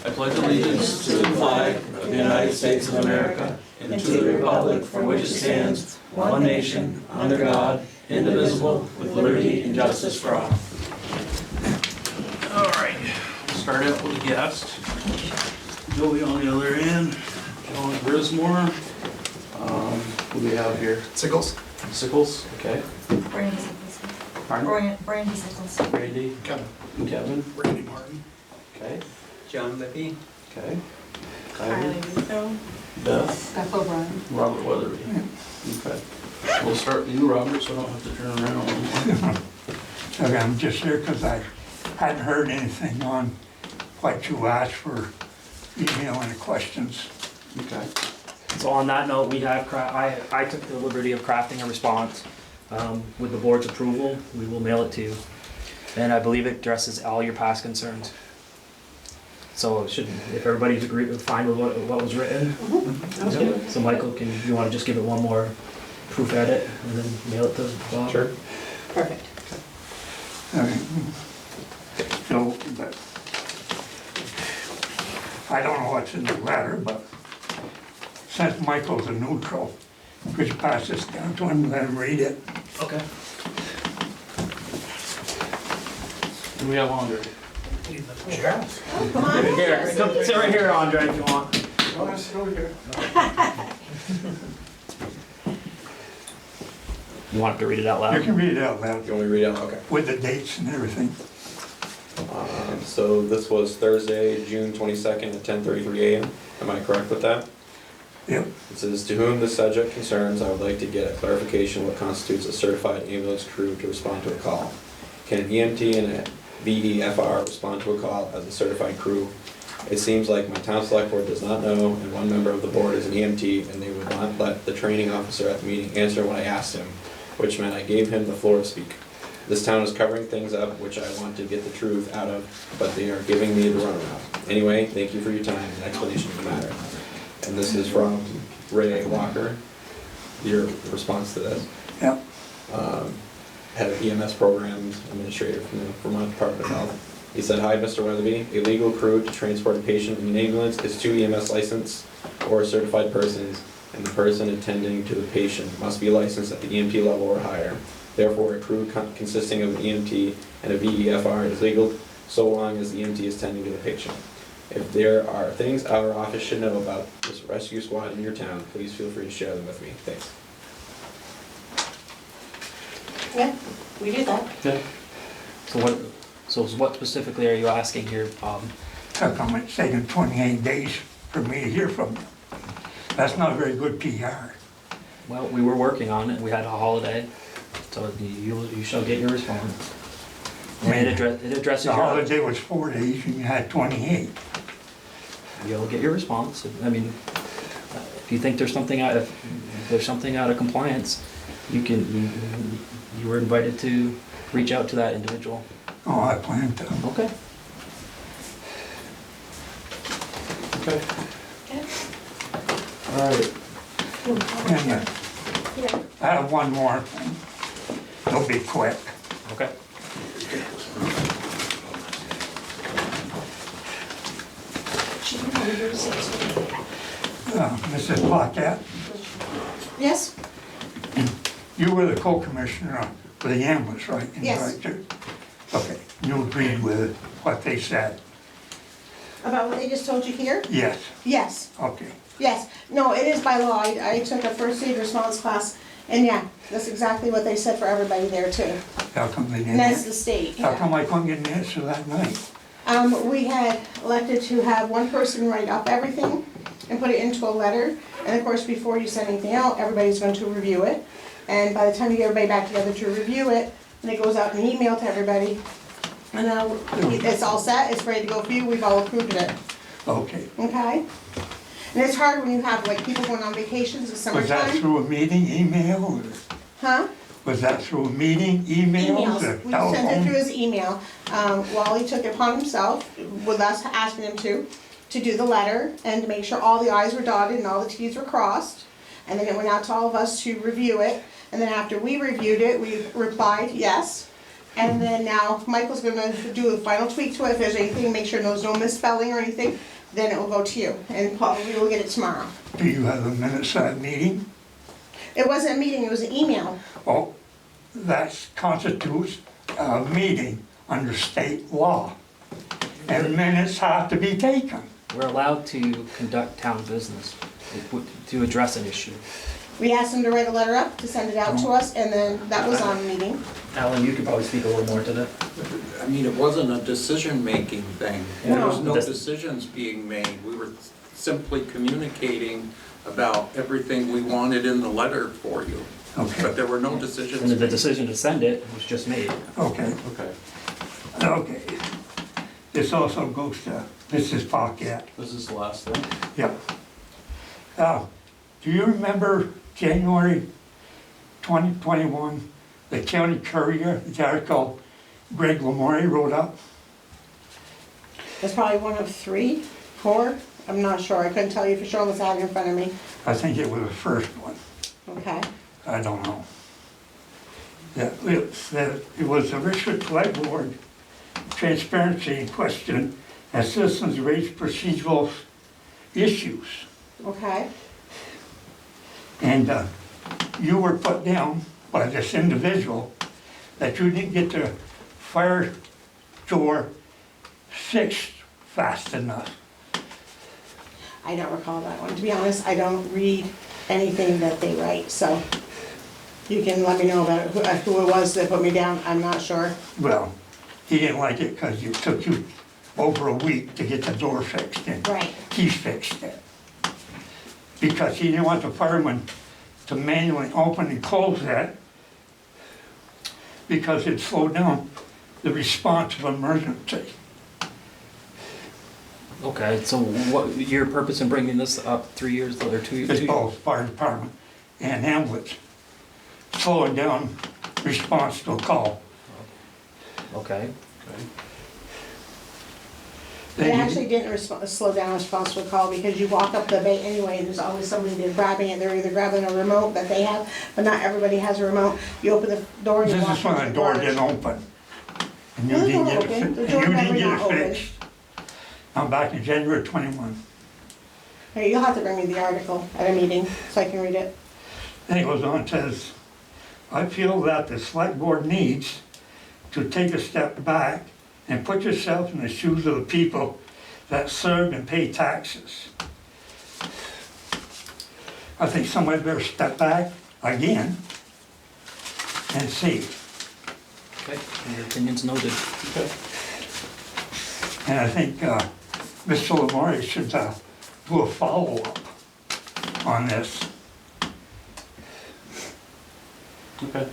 I pledge allegiance to the flag of the United States of America and to the republic for which it stands, one nation, under God, indivisible, with liberty and justice for all. All right, we'll start out with a guest. Joey on the other end, John Grismore. Who do we have here? Sickles. Sickles, okay. Brandy Sickles. Pardon? Brandy Sickles. Randy. Kevin. Randy Martin. Okay. John Lippy. Okay. Kylie Russo. Beth. Beth O'Brien. Robert Weatherby. Okay. We'll start with you, Robert, so I don't have to turn around. Okay, I'm just here because I hadn't heard anything on what you asked for email and questions. Okay. So on that note, we have, I took the liberty of crafting a response. With the board's approval, we will mail it to you. And I believe it addresses all your past concerns. So it should, if everybody's fine with what was written. Sounds good. So Michael, you want to just give it one more proof edit and then mail it to Bob? Sure. Perfect. Okay. So, but I don't know what's in the letter, but since Michael's a neutral, could you pass this down to him and let him read it? Okay. Do we have Andre? Come on. Here, come sit right here, Andre, if you want. Oh, I sit over here. You want to read it out You loud? can read it out loud You want me to read it out? Okay. with the dates and everything. So this was Thursday, June 22nd at 10:33 a.m. Am I correct with that? Yep. It says, "To whom the subject concerns, I would like to get a clarification what constitutes a certified ambulance crew to respond to a call. Can an EMT and a VEFR respond to a call as a certified crew? It seems like my town select board does not know, and one member of the board is an EMT, and they would not let the training officer at the meeting answer when I asked him, which meant I gave him the floor to speak. This town is covering things up, which I want to get the truth out of, but they are giving me the runaround. Anyway, thank you for your time and explanation of the matter." And this is from Ray Walker, your response to this. Yep. Head of EMS Programs Administrator from the Vermont Department of Health. He said, "Hi, Mr. Weatherby. A legal crew to transport a patient in an ambulance is 2 EMS licensed or certified persons, and the person attending to the patient must be licensed at the EMT level or higher. Therefore, a crew consisting of an EMT and a VEFR is legal so long as the EMT is tending to the patient. If there are things our office should know about this rescue squad in your town, please feel free to share them with me. Thanks." Yeah, we do that. Okay. So what specifically are you asking here, Bob? How come it's taken 28 days for me to hear from you? That's not very good PR. Well, we were working on it, we had a holiday, so you shall get your response. And it addresses The your, holiday was 4 days and you had 28. you'll get your response. I mean, if you think there's something out of, if there's something out of compliance, you were invited to reach out to that individual. Oh, I plan to. Okay. Okay. Okay. All right. And Yeah. I have one more thing. It'll be quick. Okay. She can probably go to 6. Mrs. Paquette, Yes? you were the co-commissioner for the ambulance, right? Yes. Okay, you agreed with what they said? About what they just told you here? Yes, Yes, okay. yes. No, it is by law. I took a first aid response class, and yeah, that's exactly what they said for everybody there too. How come they And didn't? that's the state. How Yeah. come I couldn't get an answer that night? We had elected to have one person write up everything and put it into a letter. And of course, before you send anything out, everybody's going to review it. And by the time you get everybody back together to review it, and it goes out in an email to everybody, and it's all set, it's ready to go for you, we've all approved it, Okay. okay? And it's hard when you have like people going on vacations, it's Was that summertime. through a meeting, email, or Huh? was that through a meeting, emails, or Emails, we sent it through telephone? his email. Wally took it upon himself, with us asking him to do the letter and to make sure all the i's were dotted and all the t's were crossed. And then it went out to all of us to review it, and then after we reviewed it, we replied yes. And then now Michael's gonna do the final tweak to it. If there's anything, make sure there's no misspelling or anything, then it will go to you. And probably we'll get it tomorrow. Do you have the minutes of that meeting? It wasn't a meeting, it was an email. Oh, that constitutes a meeting under state law. And minutes have to be taken. We're allowed to conduct town business to address an issue. We asked him to write a letter up to send it out to us, and then that was on meeting. Alan, you could probably speak a little more to that. I mean, it wasn't a decision-making thing. There was no No. decisions being made. We were simply communicating about everything we wanted in the letter for you. Okay, But there were no decisions. And the decision to send it was just made. okay, Okay, okay. This also goes to Mrs. Paquette. this is the last thing. Yep. Do you remember January 2021, the County Courier, the article Greg Lamore wrote up? That's probably one of 3, 4, I'm not sure, I couldn't tell you for sure unless I had it in front of me. I think it was the first one. Okay, I don't know. It was the Richford Town transparency question as citizens raise procedural issues. okay, And you were put down by this individual that you didn't get the fire door fixed fast enough. I don't recall that one. To be honest, I don't read anything that they write, so you can let me know about who it was that put me down, I'm not sure. Well, he didn't like it because it took you over a week to get the door fixed and Right. he fixed it. Because he didn't want the fireman to manually open and close that because it slowed down the response of emergency. Okay, so what, your purpose in bringing this up 3 years later, 2 years? It's both fire department and ambulance, slowing down response to a call. Okay, It actually didn't slow down response to a call because you walk up the bay anyway and there's always somebody there grabbing it. They're either grabbing a remote that they have, but not everybody has a remote. You open the door and you This walk is when into the the door garage. didn't open. And you No, the didn't door get opened. it, The and door you never didn't get got it opened. fixed. I'm back in January 21. Hey, you'll have to bring me the article at a meeting so I can read it. Then it goes on and says, I feel that the select board needs to take a step back and put yourself in the shoes of the people that serve and pay taxes. I think somebody better step back again and see. okay, your opinion's noted. Okay. And I think Mr. Lamore should do a follow-up on this. Okay,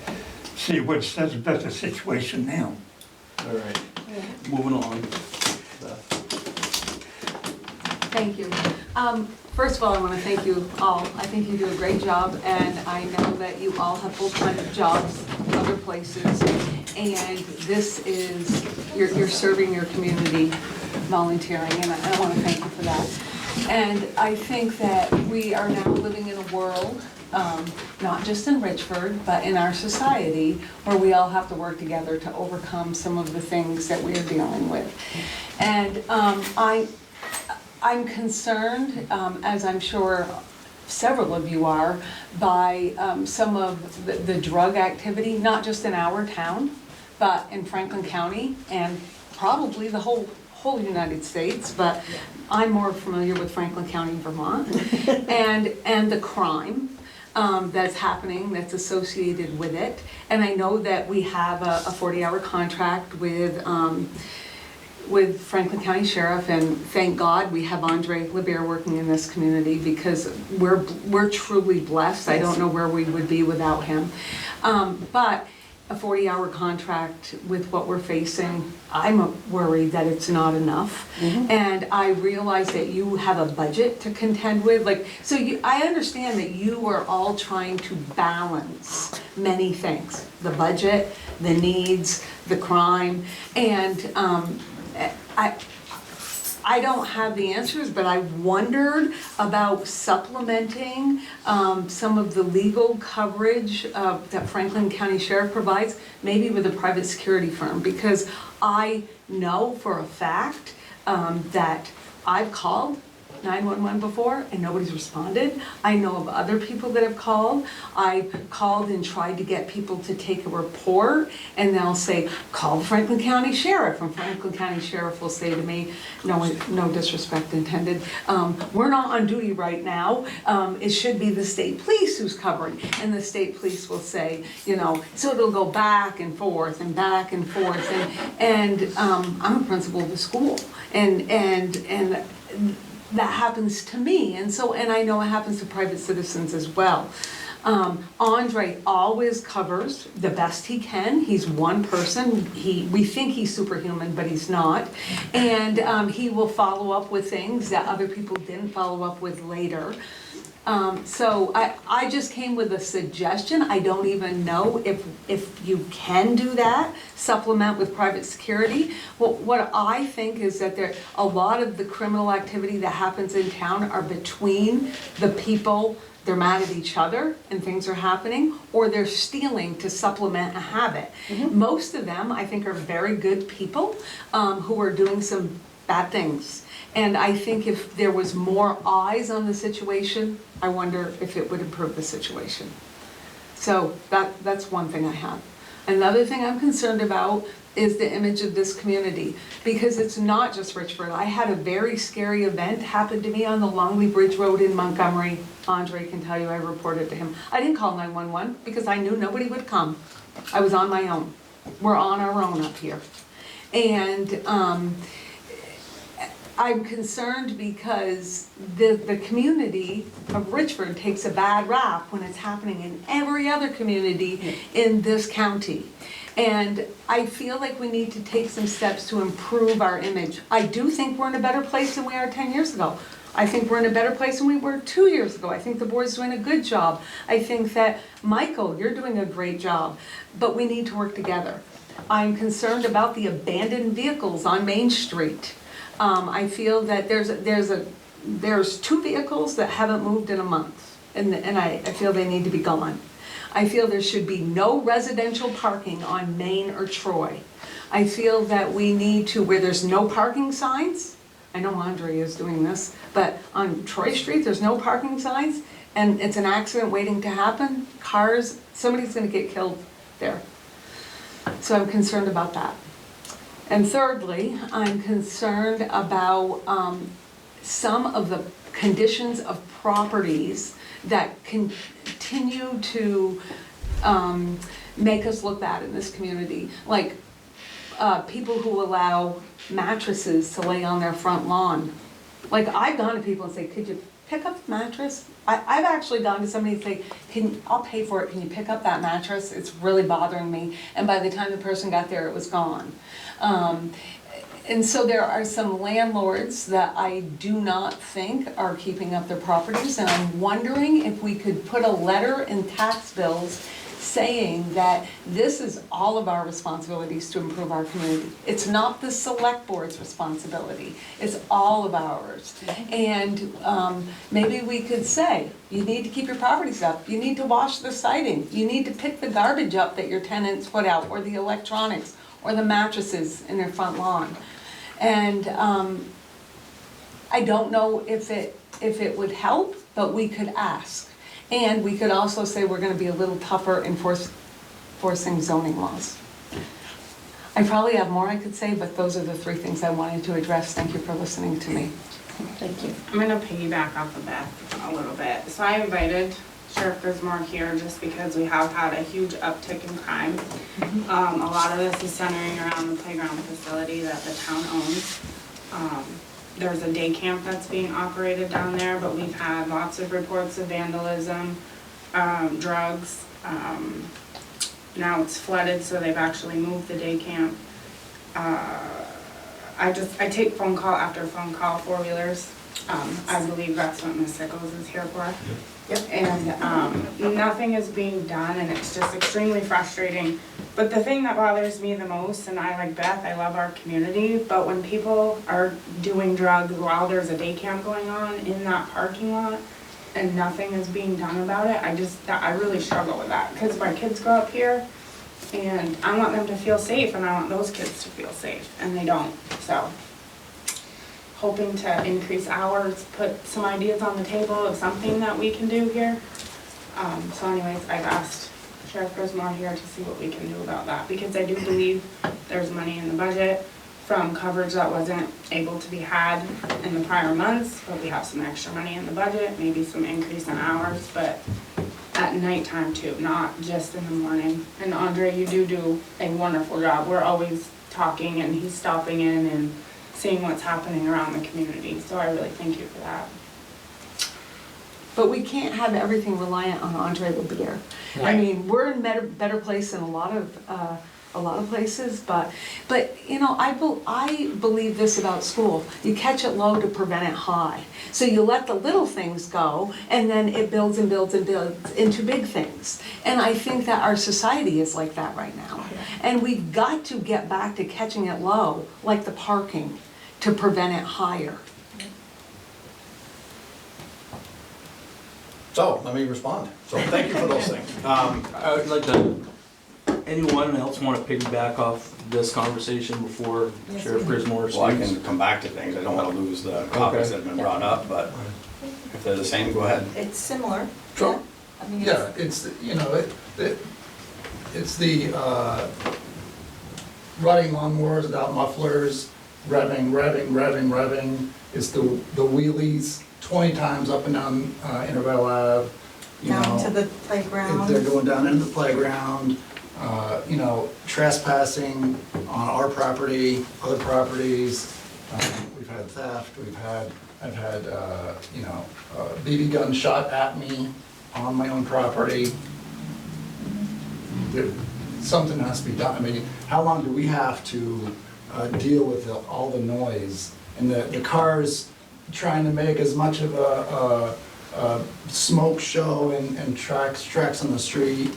See what it says about the situation now. all right, moving on. Thank you. First of all, I want to thank you all. I think you do a great job, and I know that you all have full-time jobs other places, and this is, you're serving your community, volunteering, and I want to thank you for that. And I think that we are now living in a world, not just in Richford, but in our society, where we all have to work together to overcome some of the things that we are dealing with. And I'm concerned, as I'm sure several of you are, by some of the drug activity, not just in our town, but in Franklin County and probably the whole United States, but I'm more familiar with Franklin County, Vermont, and the crime that's happening, that's associated with it. And I know that we have a 40-hour contract with Franklin County Sheriff, and thank God we have Andre LeBear working in this community because we're truly blessed. I don't know where we would be without him. But a 40-hour contract with what we're facing, I'm worried that it's not enough. And I realize that you have a budget to contend with. I understand that you are all trying to balance many things. The budget, the needs, the crime, and I don't have the answers, but I wondered about supplementing some of the legal coverage that Franklin County Sheriff provides, maybe with a private security firm, because I know for a fact that I've called 911 before and nobody's responded. I know of other people that have called. I've called and tried to get people to take a report, and they'll say, call the Franklin County Sheriff, and Franklin County Sheriff will say to me, no disrespect intended, we're not on duty right now, it should be the state police who's covering, and the state police will say, so it'll go back and forth and back and forth, and I'm a principal of the school, and that happens to me, and I know it happens to private citizens as well. Andre always covers the best he can. He's one person. We think he's superhuman, but he's not. And he will follow up with things that other people didn't follow up with later. So I just came with a suggestion. I don't even know if you can do that, supplement with private security. What I think is that a lot of the criminal activity that happens in town are between the people. They're mad at each other and things are happening, or they're stealing to supplement a habit. Mm-hmm. Most of them, I think, are very good people who are doing some bad things. And I think if there was more eyes on the situation, I wonder if it would improve the situation. So that's one thing I have. Another thing I'm concerned about is the image of this community, because it's not just Richford. I had a very scary event happen to me on the Longley Bridge Road in Montgomery. Andre can tell you I reported to him. I didn't call 911 because I knew nobody would come. I was on my own. We're on our own up here. And I'm concerned because the community of Richford takes a bad rap when it's happening in every other community in this county. And I feel like we need to take some steps to improve our image. I do think we're in a better place than we are 10 years ago. I think we're in a better place than we were 2 years ago. I think the board's doing a good job. I think that, Michael, you're doing a great job, but we need to work together. I'm concerned about the abandoned vehicles on Main Street. I feel that there's 2 vehicles that haven't moved in a month, and I feel they need to be gone. I feel there should be no residential parking on Main or Troy. I feel that we need to, where there's no parking signs, I know Andre is doing this, but on Troy Street, there's no parking signs, and it's an accident waiting to happen. Cars, somebody's gonna get killed there. So I'm concerned about that. And thirdly, I'm concerned about some of the conditions of properties that continue to make us look bad in this community. Like people who allow mattresses to lay on their front lawn. Like I've gone to people and say, could you pick up the mattress? I've actually gone to somebody and say, I'll pay for it, can you pick up that mattress? It's really bothering me. And by the time the person got there, it was gone. And so there are some landlords that I do not think are keeping up their properties, and I'm wondering if we could put a letter in tax bills saying that this is all of our responsibilities to improve our community. It's not the select board's responsibility, it's all of ours. And maybe we could say, you need to keep your properties up, you need to wash the siding, you need to pick the garbage up that your tenants put out, or the electronics, or the mattresses in their front lawn. And I don't know if it would help, but we could ask. And we could also say we're going to be a little tougher enforcing zoning laws. I probably have more I could say, but those are the 3 things I wanted to address. Thank you for listening to me. Thank you. I'm gonna piggyback off of Beth a little bit. So I invited Sheriff Grismore here just because we have had a huge uptick in crime. A lot of this is centering around the playground facility that the town owns. There's a day camp that's being operated down there, but we've had lots of reports of vandalism, drugs. Now it's flooded, so they've actually moved the day camp. I take phone call after phone call, 4-wheelers I believe that's what Ms. Sickles is here for. And nothing is being done, and it's just extremely frustrating. But the thing that bothers me the most, and I like Beth, I love our community, but when people are doing drugs while there's a day camp going on in that parking lot, and nothing is being done about it, I really struggle with that, because my kids grow up here, and I want them to feel safe, and I want those kids to feel safe, and they don't, so. Hoping to increase hours, put some ideas on the table of something that we can do here. So anyways, I've asked Sheriff Grismore here to see what we can do about that, because I do believe there's money in the budget from coverage that wasn't able to be had in the prior months, but we have some extra money in the budget, maybe some increase in hours, but at nighttime too, not just in the morning. And Andre, you do a wonderful job. We're always talking, and he's stopping in and seeing what's happening around the community, so I really thank you for that. But we can't have everything reliant on Andre LeBeer. I Right. mean, we're in better place than a lot of places, but you know, I believe this about school. You catch it low to prevent it high. So you let the little things go, and then it builds and builds and builds into big things. And I think that our society is like that right now. And we've got to get back to catching it low, like the parking, to prevent it higher. So, let me respond. So, thank you for those things. I would like to, anyone else want to piggyback off this conversation before Sheriff Grismore speaks? Well, I can come back to things. I don't want to lose the topics that have been brought up, but if they're the same, go ahead. It's similar. Sure. I mean, Yeah, it's, you know, it's the running lawnmowers without mufflers, revving. It's the wheelies 20 times up and down Intervale Ave, you know. down to the playground. They're going down into the playground, you know, trespassing on our property, other properties. We've had theft, I've had, you know, a BB gun shot at me on my own property. Something has to be done. I mean, how long do we have to deal with all the noise and the cars trying to make as much of a smoke show and tracks on the street,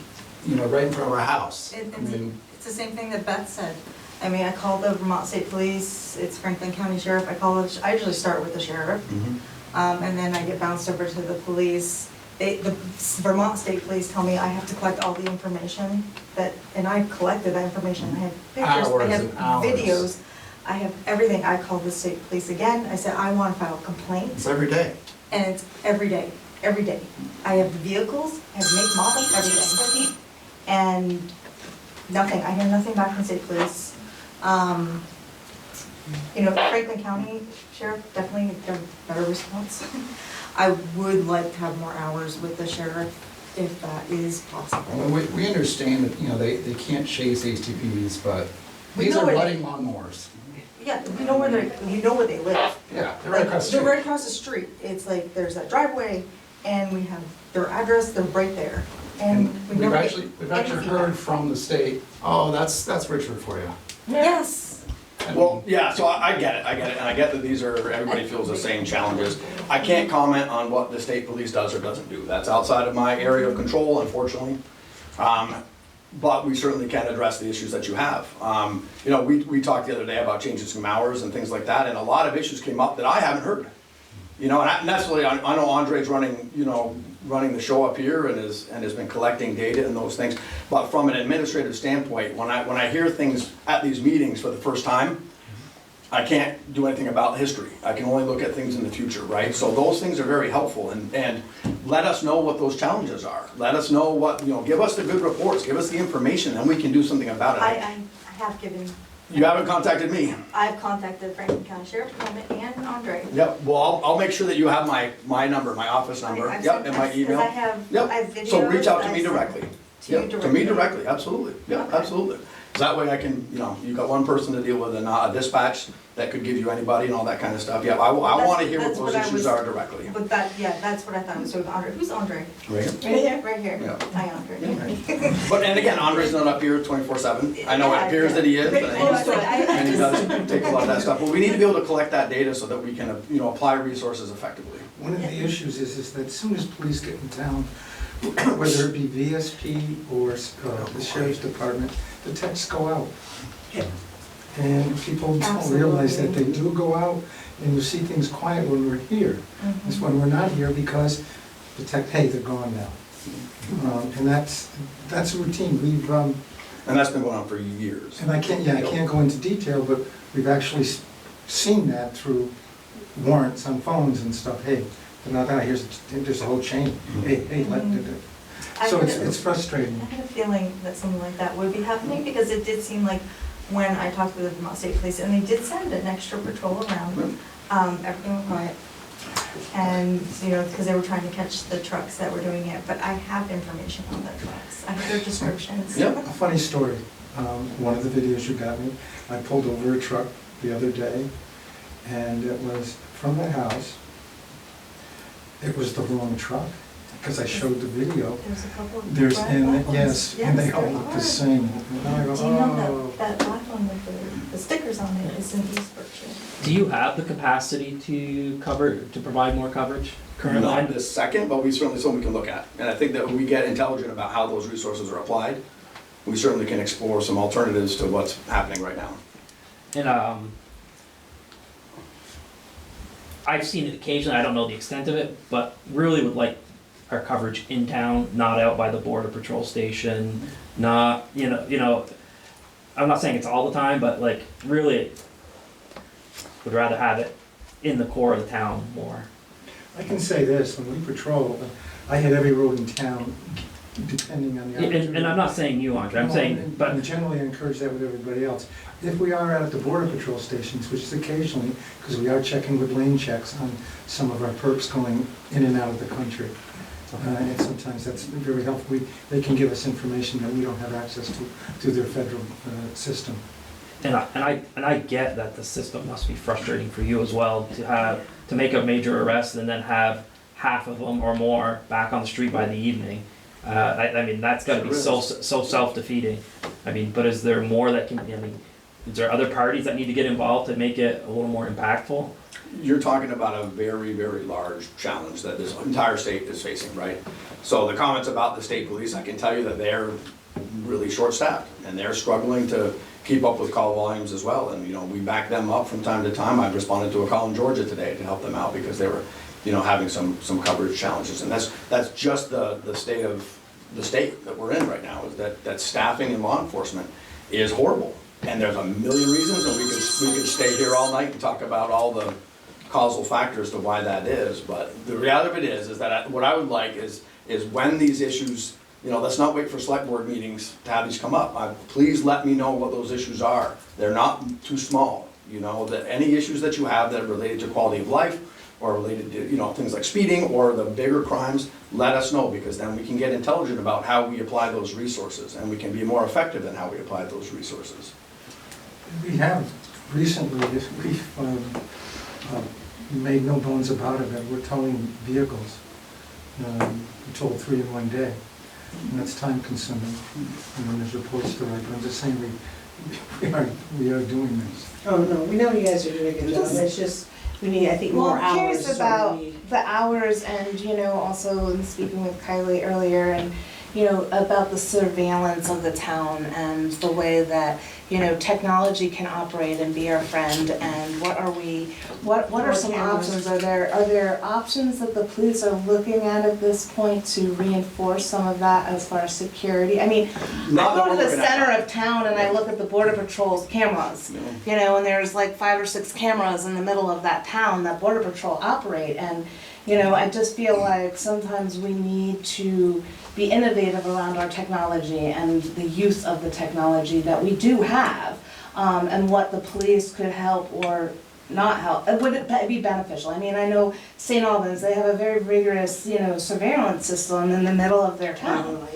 you know, right in front of our house? I mean, It's the same thing that Beth said. I mean, I called the Vermont State Police, it's Franklin County Sheriff, I usually start with the sheriff. And then I get bounced over to the police. The Vermont State Police tell me I have to collect all the information and I collected that information. I have pictures, I have Hours and hours. videos, I have everything. I called the state police again. I said, I want to file complaints. it's every day. And it's every day. I have the vehicles, I have make, model, everything. And nothing, I hear nothing back from state police. You know, Franklin County Sheriff, definitely a better response. I would like to have more hours with the sheriff if that is possible. Well, we understand that, you know, they can't chase HTPs, but We these know are where running lawnmowers. Yeah, you know where they live. Yeah, they're right across the They're street. right across the street. It's like, there's that driveway, and we have their address, they're right there. And we We've never actually get anything heard back. from the state, oh, that's Richford for you. Yes. Well, yeah, so I get it, and I get that these are, everybody feels the same challenges. I can't comment on what the state police does or doesn't do. That's outside of my area of control, unfortunately. But we certainly can address the issues that you have. You know, we talked the other day about changing some hours and things like that, and a lot of issues came up that I haven't heard. You know, and that's really, I know Andre's running, you know, running the show up here and has been collecting data and those things. But from an administrative standpoint, when I hear things at these meetings for the first time, I can't do anything about history. I can only look at things in the future, right? So those things are very helpful, and let us know what those challenges are. Let us know what, you know, give us the good reports, give us the information, and we can do something about it. I have given, You haven't contacted me. I've contacted Franklin County Sheriff's Department and Andre. Yep, well, I'll make sure that you have my number, my office number, I've yep, sent and my texts, email. 'cause I have Yep. videos. So reach out to that me I sent directly. To you Yep, directly. to me directly, absolutely, yeah, Okay. absolutely. 'Cause that way I can, you know, you've got one person to deal with and not a dispatch that could give you anybody and all that kind of stuff. Yeah, I wanna hear what That's those I issues was- are directly. But that, yeah, that's what I thought, was with Andre. Who's Andre? Right? Right here. Right here. Yeah. Hi, Andre. But, and again, Andre's not up here 24/7. I know it Yeah, appears yeah. that he is, Pretty but close to it. and he does take a lot of that stuff. But we need to be able to collect that data so that we can, you know, apply resources effectively. One of the issues is that as soon as police get in town, whether it be VSP or the sheriff's department, the texts go out. And people don't realize that they do go out, and you see things quiet when we're here. It's when we're not here because the text, hey, they're gone now. And that's routine. We've, And that's been going on for years. and I can't go into detail, but we've actually seen that through warrants on phones and stuff. Hey, they're not out, there's a whole chain. Hey, so it's frustrating. I had a feeling that something like that would be happening, because it did seem like when I talked to the Vermont State Police, and they did send an extra patrol around, everything was quiet. And, you know, because they were trying to catch the trucks that were doing it, but I have information on the trucks. I have their descriptions. Yep. A funny story, one of the videos you got me, I pulled over a truck the other day, and it was from the house. It was the wrong truck, because I showed the video. There's a couple of There's, black and ones. yes, and they all there look are. the same. And I go, Do you know oh. that black one with the stickers on it is in East Berkshire? Do you have the capacity to provide more coverage currently? Not this second, but we certainly, something we can look at. And I think that when we get intelligent about how those resources are applied, we certainly can explore some alternatives to what's happening right now. And I've seen it occasionally, I don't know the extent of it, but really would like our coverage in town, not out by the border patrol station, not, you know, I'm not saying it's all the time, but like really would rather have it in the core of the town more. I can say this, when we patrol, I hit every road in town, depending on the opportunity. And I'm not saying you, Andre, I'm saying, but And generally I encourage that with everybody else. If we are out at the border patrol stations, which is occasionally, because we are checking with lane checks on some of our perps going in and out of the country. And sometimes that's very helpful. They can give us information that we don't have access to through their federal system. And I get that the system must be frustrating for you as well to make a major arrest and then have half of them or more back on the street by the evening. I mean, that's got to be so self-defeating. I mean, but is there more that can? I mean, is there other parties that need to get involved to make it a little more impactful? You're talking about a very, very large challenge that this entire state is facing, right? So the comments about the state police, I can tell you that they're really short-staffed and they're struggling to keep up with call volumes as well. And, you know, we back them up from time to time. I've responded to a call in Georgia today to help them out because they were, you know, having some coverage challenges. And that's just the state of the state that we're in right now, is that staffing in law enforcement is horrible. And there's a million reasons, and we could stay here all night and talk about all the causal factors to why that is. But the reality of it is that what I would like is when these issues, you know, let's not wait for select board meetings to have these come up. Please let me know what those issues are. They're not too small, you know, that any issues that you have that are related to quality of life or related to, you know, things like speeding or the bigger crimes, let us know, because then we can get intelligent about how we apply those resources, and we can be more effective in how we apply those resources. We have recently, we've made no bones about it, that we're towing vehicles. We towed 3 in one day, and that's time consuming. And when there's reports to write, but I'm just saying we are doing this. Oh, no, we know you guys are doing a good job, it's just, we need, I think, more Well, hours. I'm curious is what we about need. the hours and, you know, also in speaking with Kylie earlier and, you know, about the surveillance of the town and the way that, you know, technology can operate and be our friend, and what are some options? Are there options that the police are looking at this point to reinforce some of that as far as security? I mean, Not I that go we're to the looking at center that. of town and I look at the border patrol's cameras, you know, and there's like 5 or 6 cameras in the middle of that town that border patrol operate, and, you know, I just feel like sometimes we need to be innovative around our technology and the use of the technology that we do have, and what the police could help or not help. Would it be beneficial? I mean, I know St. Albans, they have a very rigorous, you know, surveillance system in the middle of their town.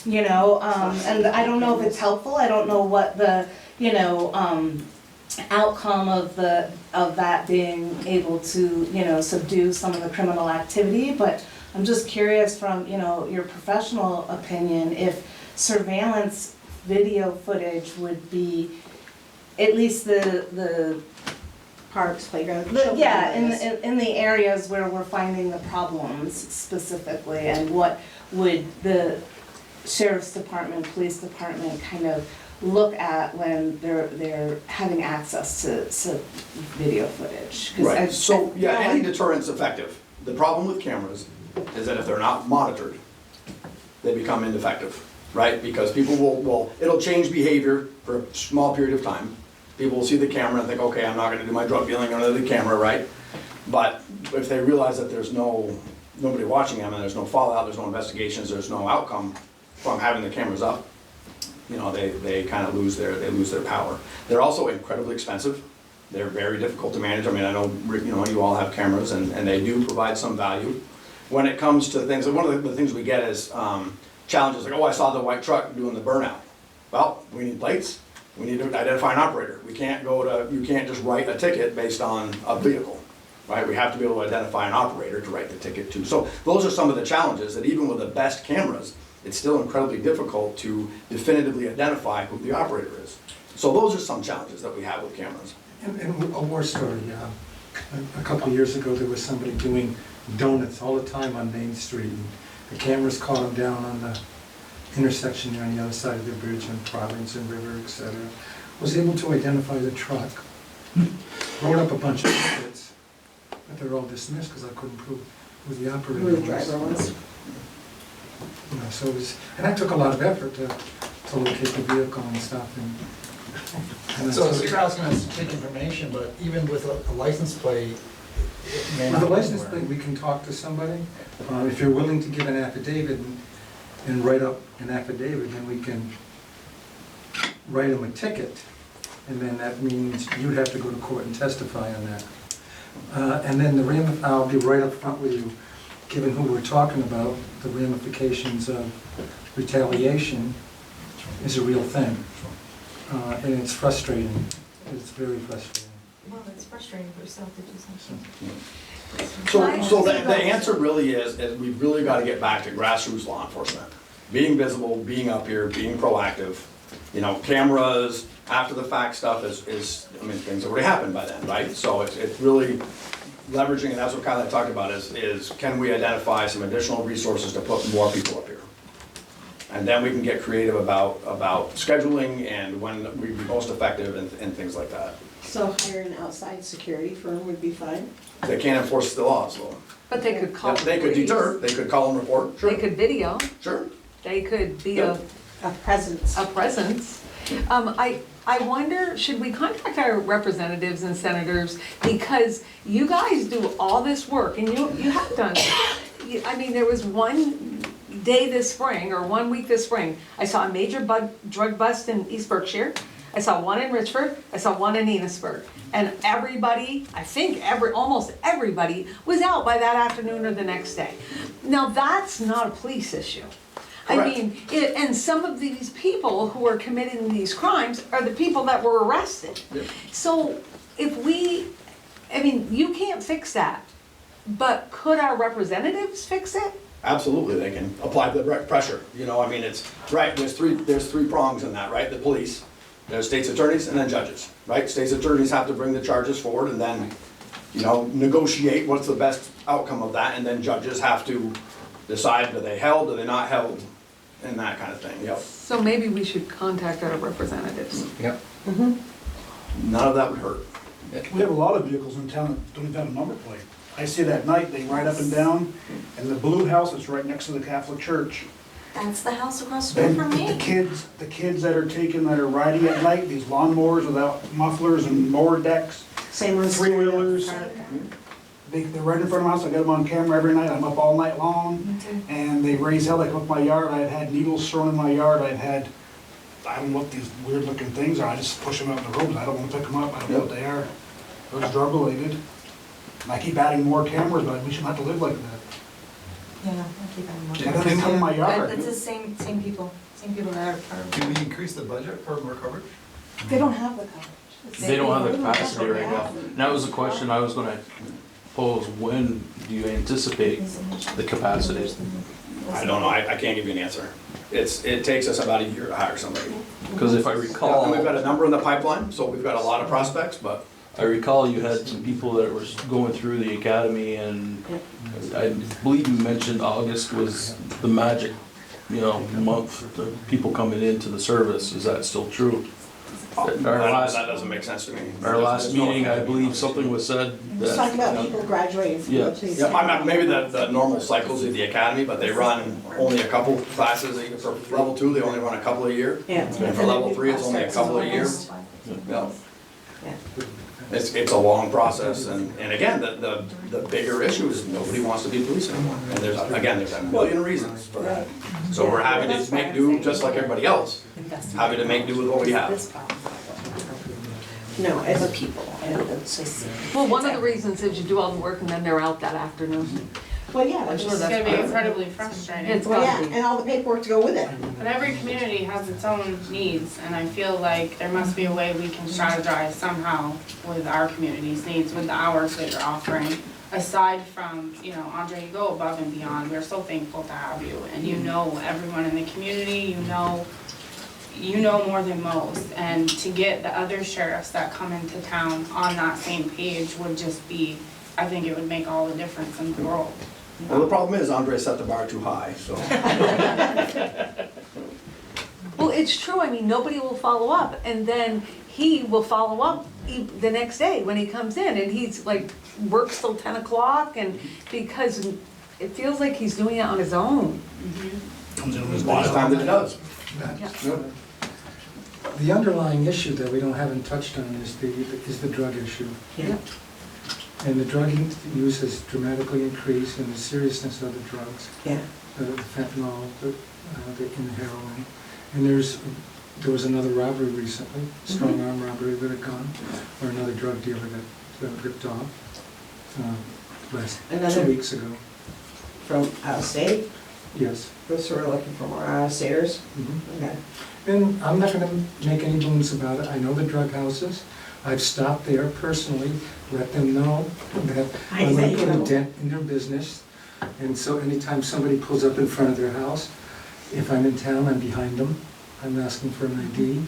you know, and I don't know if it's helpful, I don't know what the, you know, outcome of that being able to, you know, subdue some of the criminal activity, but I'm just curious from, you know, your professional opinion, if surveillance video footage would be, at least the Parks, playgrounds. yeah, in the areas where we're finding the problems specifically, and what would the sheriff's department, police department kind of look at when they're having access to video footage? 'Cause Right, so, yeah, any deterrent's effective. The problem with cameras is that if they're not monitored, they become ineffective, right? Because people it'll change behavior for a small period of time. People will see the camera and think, okay, I'm not gonna do my drug dealing under the camera, right? But if they realize that there's nobody watching them, and there's no fallout, there's no investigations, there's no outcome from having the cameras up, you know, they kind of lose their power. They're also incredibly expensive. They're very difficult to manage. I mean, I know, you know, you all have cameras, and they do provide some value. When it comes to things, one of the things we get is challenges like, oh, I saw the white truck doing the burnout. Well, we need plates. We need to identify an operator. You can't just write a ticket based on a vehicle, right? We have to be able to identify an operator to write the ticket to. So those are some of the challenges that even with the best cameras, it's still incredibly difficult to definitively identify who the operator is. So those are some challenges that we have with cameras. And a war story, a couple of years ago, there was somebody doing donuts all the time on Main Street. And the cameras caught him down on the intersection there on the other side of the bridge on Providence and River, etc. Was able to identify the truck, wrote up a bunch of tickets, but they're all dismissed because I couldn't prove who the operator Who the driver was. You know, so it was, and that took a lot of effort to locate the vehicle and stuff. And So the trial's gonna take information, but even with a license plate, it may with not the license anywhere. plate, we can talk to somebody. If you're willing to give an affidavit and write up an affidavit, then we can write them a ticket. And then that means you'd have to go to court and testify on that. And then I'll be right up front with you, given who we're talking about, the ramifications of retaliation is a real thing. And it's frustrating. It's very frustrating. Well, it's frustrating for yourself to do something. So the answer really is we've really got to get back to grassroots law enforcement. Being visible, being up here, being proactive. You know, cameras, after the fact stuff is I mean, things have already happened by then, right? So it's really leveraging, and that's what Kylie talked about, is can we identify some additional resources to put more people up here? And then we can get creative about scheduling and when we'd be most effective and things like that. So hire an outside security firm would be fine? They can't enforce the laws, though. But they could call They could police. deter, they could call and report, sure. They could video, Sure. they could be Yeah. A presence. a presence. I wonder, should we contact our representatives and senators? Because you guys do all this work, and you have done, I mean, there was one day this spring, or 1 week this spring, I saw a major drug bust in East Berkshire. I saw one in Richford, I saw one in Enosburg. And everybody, I think almost everybody was out by that afternoon or the next day. Now, that's not a police issue. I Correct. mean, and some of these people who are committing these crimes are the people that were arrested. Yep. So I mean, you can't fix that, but could our representatives fix it? Absolutely, they can apply the pressure, you know, I mean, it's, right, there's three prongs in that, right? The police, there's state's attorneys, and then judges, right? State's attorneys have to bring the charges forward and then, you know, negotiate what's the best outcome of that, and then judges have to decide, are they held, are they not held, and that kind of thing, yep. So maybe we should contact our representatives. Yep. None of that would hurt. We have a lot of vehicles in town that don't even have a number plate. I see that at night, they ride up and down, and the blue house is right next to the Catholic church. That's the house across the street And from me. the kids that are riding at night, these lawnmowers without mufflers and mower decks, Same on three-wheelers. They're right in front of my house, I got them on camera every night, I'm up all night long, and they raise hell, they come up my yard, I've had needles thrown in my yard, I don't know what these weird looking things are, I just push them out in the road, I don't want to pick them up, I don't know what they are. Those drug related. And I keep adding more cameras, but we shouldn't have to live like that. Yeah, I keep them. And then they come in my yard. It's the same people that are. Do we increase the budget for more coverage? They don't have the coverage. They don't have the capacity right now. And that was the question I was gonna pose, when do you anticipate the capacity? I don't know, I can't give you an answer. It takes us about a year to hire somebody. Because if I And recall, we've got a number in the pipeline, so we've got a lot of prospects, but I recall you had some people that were going through the academy, and I believe you mentioned August was the magic, month of people coming into the service. Is that still true? that doesn't make sense to me. Our last meeting, I believe something was said Just talking that, about people graduating from Yeah. the police. Yeah, maybe the normal cycles of the academy, but they run only a couple classes. For level 2, they only run a couple a year. Yeah. And for level 3, it's only a couple a year. Yeah. Yeah. It's a long process, and again, the bigger issue is nobody wants to be police anymore. And there's a million reasons for that. So we're having to make do, just like everybody else, having to make do with what we have. No, as a people. Well, one of the reasons is you do all the work and then they're out that afternoon. Well, yeah, I'm it's sure just, It's that's gonna be incredibly frustrating. It's well, yeah, gotta be. and all the paperwork to go with it. But every community has its own needs, and I feel like there must be a way we can strategize somehow with our community's needs, with the hours that you're offering. Aside from, Andre, you go above and beyond, we're so thankful to have you, and you know everyone in the community, you know more than most, and to get the other sheriffs that come into town on that same page would just be, I think it would make all the difference in the world. Well, the problem is Andre set the bar too high, so. Well, it's true, nobody will follow up, and then he will follow up the next day when he comes in, and he's like, works till 10 o'clock, and because it feels like he's doing it on his own. Comes in with There's a lot of time that it does. Yeah. The underlying issue that we haven't touched on is the drug issue. Yeah. And the drug use has dramatically increased, and the seriousness of the drugs. Yeah. The fentanyl, the heroin. And there was another robbery recently, strong arm robbery that had gone, or another drug dealer that ripped off last 2 weeks ago. From out of state, Yes. so we're looking for more out of staters. Mhm. Okay. And I'm not gonna make any booms about it. I know the drug houses. I've stopped there personally, let them know that I'm gonna put a dent in their business. And so anytime somebody pulls up in front of their house, if I'm in town, I'm behind them. I'm asking for an ID,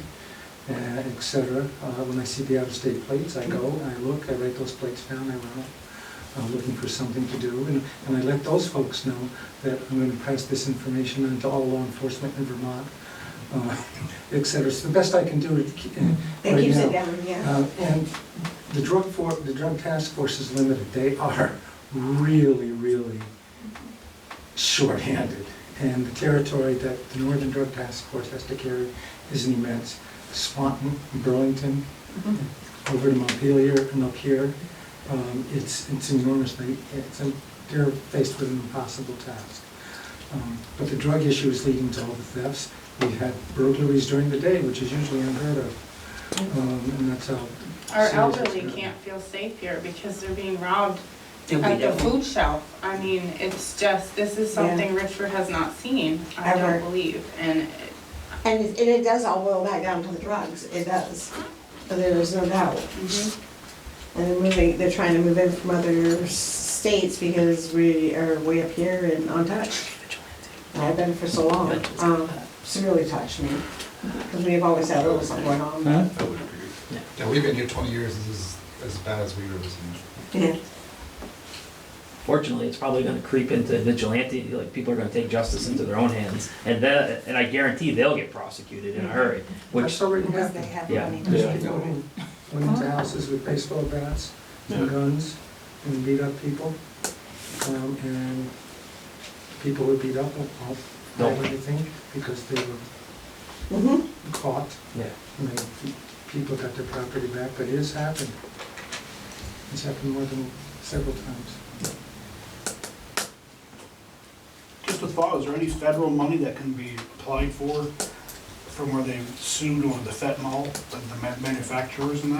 et cetera. When I see the out-of-state plates, I go, I look, I write those plates down, I run up, looking for something to do. And I let those folks know that I'm gonna pass this information on to all law enforcement in Vermont, et cetera. It's the best I can do That right keeps now. it down, yeah. And the drug task force is limited. They are really, really short-handed. And the territory that the Northern Drug Task Force has to carry is immense. Swanton, Burlington, over to Montpelier and up here, it's enormously, they're faced with an impossible task. But the drug issue is leading to all the thefts. We've had burglaries during the day, which is usually unheard of. And that's how. Our serious elderly it's can't feel safe here because they're being robbed at the food shelf. It's just, this is something Richford has not seen, I Ever. don't believe, and And it does all boil back down to the drugs, it does. But there is no doubt. And they're trying to move in from other states because we are way up here and untouched. And I've been for so long, severely touched me, because we've always had a little something going on. I would agree. Yeah, we've been here 20 years, this is as bad as we've ever seen. Yeah. Fortunately, it's probably gonna creep into vigilante, like, people are gonna take justice into their own hands, and I guarantee they'll get prosecuted in a hurry, which, That's already Because they happened. have Yeah. money. There's people who went into houses with baseball bats and guns and beat up people. And people who beat up won't have anything because they were Mhm. caught. yeah. And people got their property back, but it has happened. It's happened more than several times. Just a thought, is there any federal money that can be applied for from where they sued over the fentanyl, the manufacturers and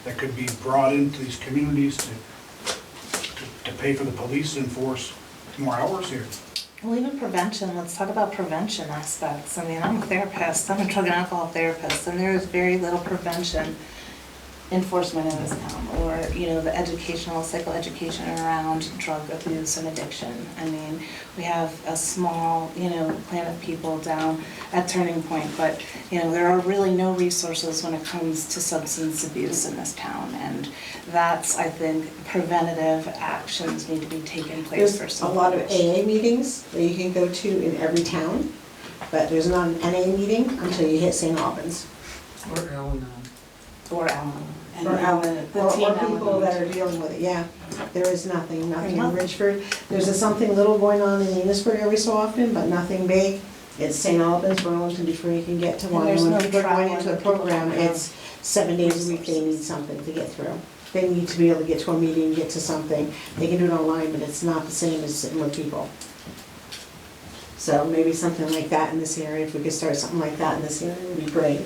that could be brought into these communities to pay for the police to enforce more hours here? Well, even prevention, let's talk about prevention aspects. I mean, I'm a therapist, I'm a drug and alcohol therapist, and there is very little prevention enforcement in this town, or, you know, the educational, psychoeducation around drug abuse and addiction. I mean, we have a small, you know, clan of people down at Turning Point, but, you know, there are really no resources when it comes to substance abuse in this town, and that's, I think, preventative actions need to be taken place for There's a some. lot of AA meetings that you can go to in every town, but there's not an NA meeting until you hit St. Albans. Or Al-Anon. Or Allen. Or Allen, The or teen people element. that are dealing with it, yeah. There is nothing in Nothing. Richford. There's something little going on in Enosburg every so often, but nothing big. It's St. Albans, Burlington, before you can get to one. there's And no when people are going travel into a and people program, don't have it's 7 days a week, they need something to get through. They need to be able to get to a meeting, get to something. They can do it online, but it's not the same as sitting with people. So maybe something like that in this area, if we could start something like that in this area, would be great.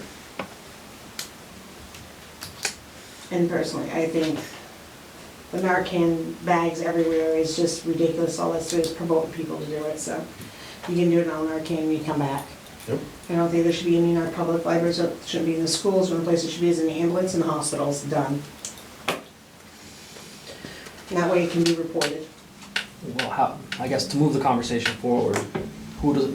And personally, I think the Narcan bags everywhere is just ridiculous. All that's doing is promoting people to do it, so you can do it on Narcan when you come back. Yep. I don't think there should be any in our public libraries, it shouldn't be in the schools, the only place it should be is in the ambulance and the hospitals, done. And that way it can be reported. Well, how, I guess to move the conversation forward, who does,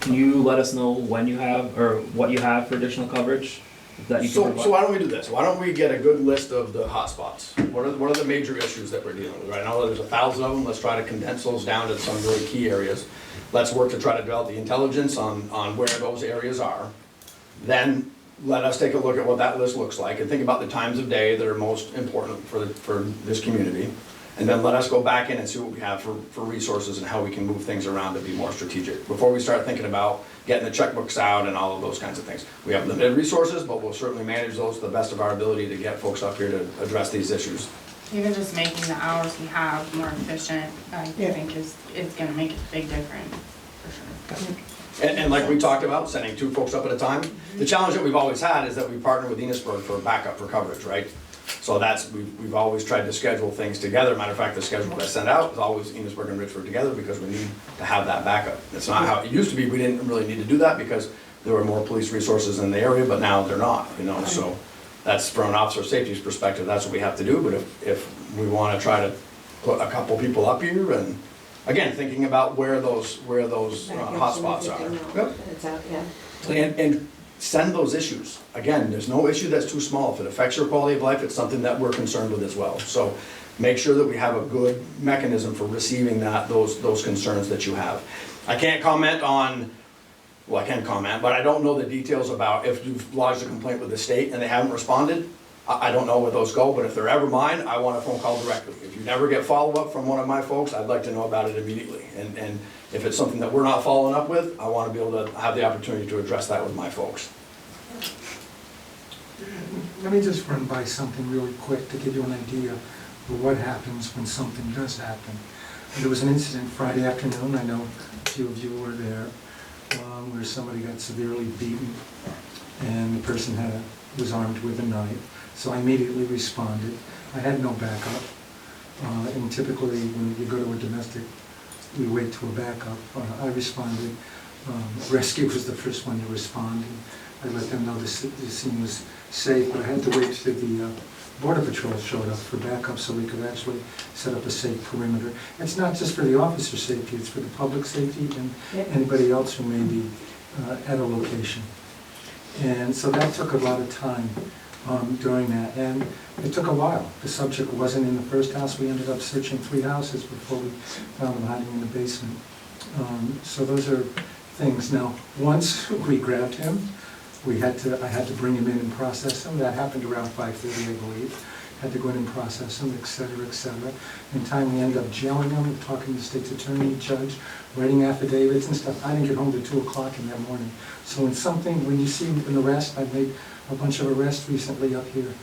can you let us know when you have, or what you have for additional coverage that you can So provide? why don't we do this? Why don't we get a good list of the hotspots? What are the major issues that we're dealing with? Right now, there's 1,000 of them. Let's try to condense those down to some really key areas. Let's work to try to develop the intelligence on where those areas are. Then let us take a look at what that list looks like and think about the times of day that are most important for this community. And then let us go back in and see what we have for resources and how we can move things around to be more strategic before we start thinking about getting the checkbooks out and all of those kinds of things. We have limited resources, but we'll certainly manage those to the best of our ability to get folks up here to address these issues. Even just making the hours we have more efficient, I Yeah. think it's gonna make a big difference, for sure. And like we talked about, sending 2 folks up at a time. The challenge that we've always had is that we partner with Enosburg for backup for coverage, right? So we've always tried to schedule things together. Matter of fact, the schedule that's sent out is always Enosburg and Richford together because we need to have that backup. It's not how it used to be. We didn't really need to do that because there were more police resources in the area, but now they're not, you know, so that's from an officer safety's perspective, that's what we have to do. But if we want to try to put a couple people up here and, again, thinking about where those hotspots are. Yep. It's out, yeah. And send those issues. Again, there's no issue that's too small. If it affects your quality of life, it's something that we're concerned with as well. So make sure that we have a good mechanism for receiving those concerns that you have. I can't comment on, well, I can comment, but I don't know the details about if you've lodged a complaint with the state and they haven't responded. I don't know where those go, but if they're ever mine, I want a phone call directly. If you never get follow-up from one of my folks, I'd like to know about it immediately. And if it's something that we're not following up with, I want to be able to have the opportunity to address that with my folks. Let me just run by something really quick to give you an idea of what happens when something does happen. There was an incident Friday afternoon, I know a few of you were there, where somebody got severely beaten and the person was armed with a knife. So I immediately responded. I had no backup. And typically when you go to a domestic, we wait to a backup. I responded. Rescue was the first one to respond. I let them know the scene was safe, but I had to wait till the Border Patrol showed up for backup so we could actually set up a safe perimeter. It's not just for the officer's safety, it's for the public safety and anybody else who may be at a location. And so that took a lot of time during that, and it took a while. The subject wasn't in the first house. We ended up searching 3 houses before we found him hiding in the basement. So those are things. Now, once we grabbed him, I had to bring him in and process him. That happened around 5:30, I believe. Had to go in and process him, et cetera, et cetera. In time, we ended up jailing him, talking to the state's attorney, judge, writing affidavits and stuff. I didn't get home till 2 o'clock in that morning. So when you see an arrest, I've made a bunch of arrests recently up here.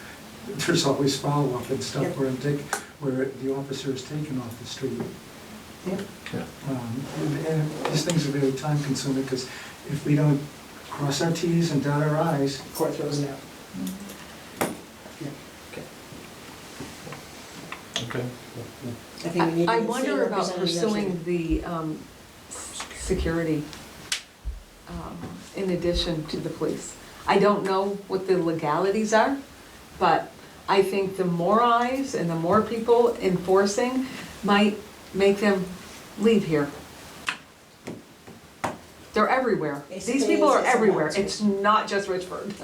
There's always follow-up and stuff where the officer is taken off the street. And these things are very time consuming because if we don't cross our T's and dot our I's, Court throws it out. Okay. I think we need I to see wonder about representatives. pursuing the security in addition to the police. I don't know what the legalities are, but I think the more eyes and the more people enforcing might make them leave here. They're everywhere. These Basically, people are it's everywhere. not- It's not just Richford.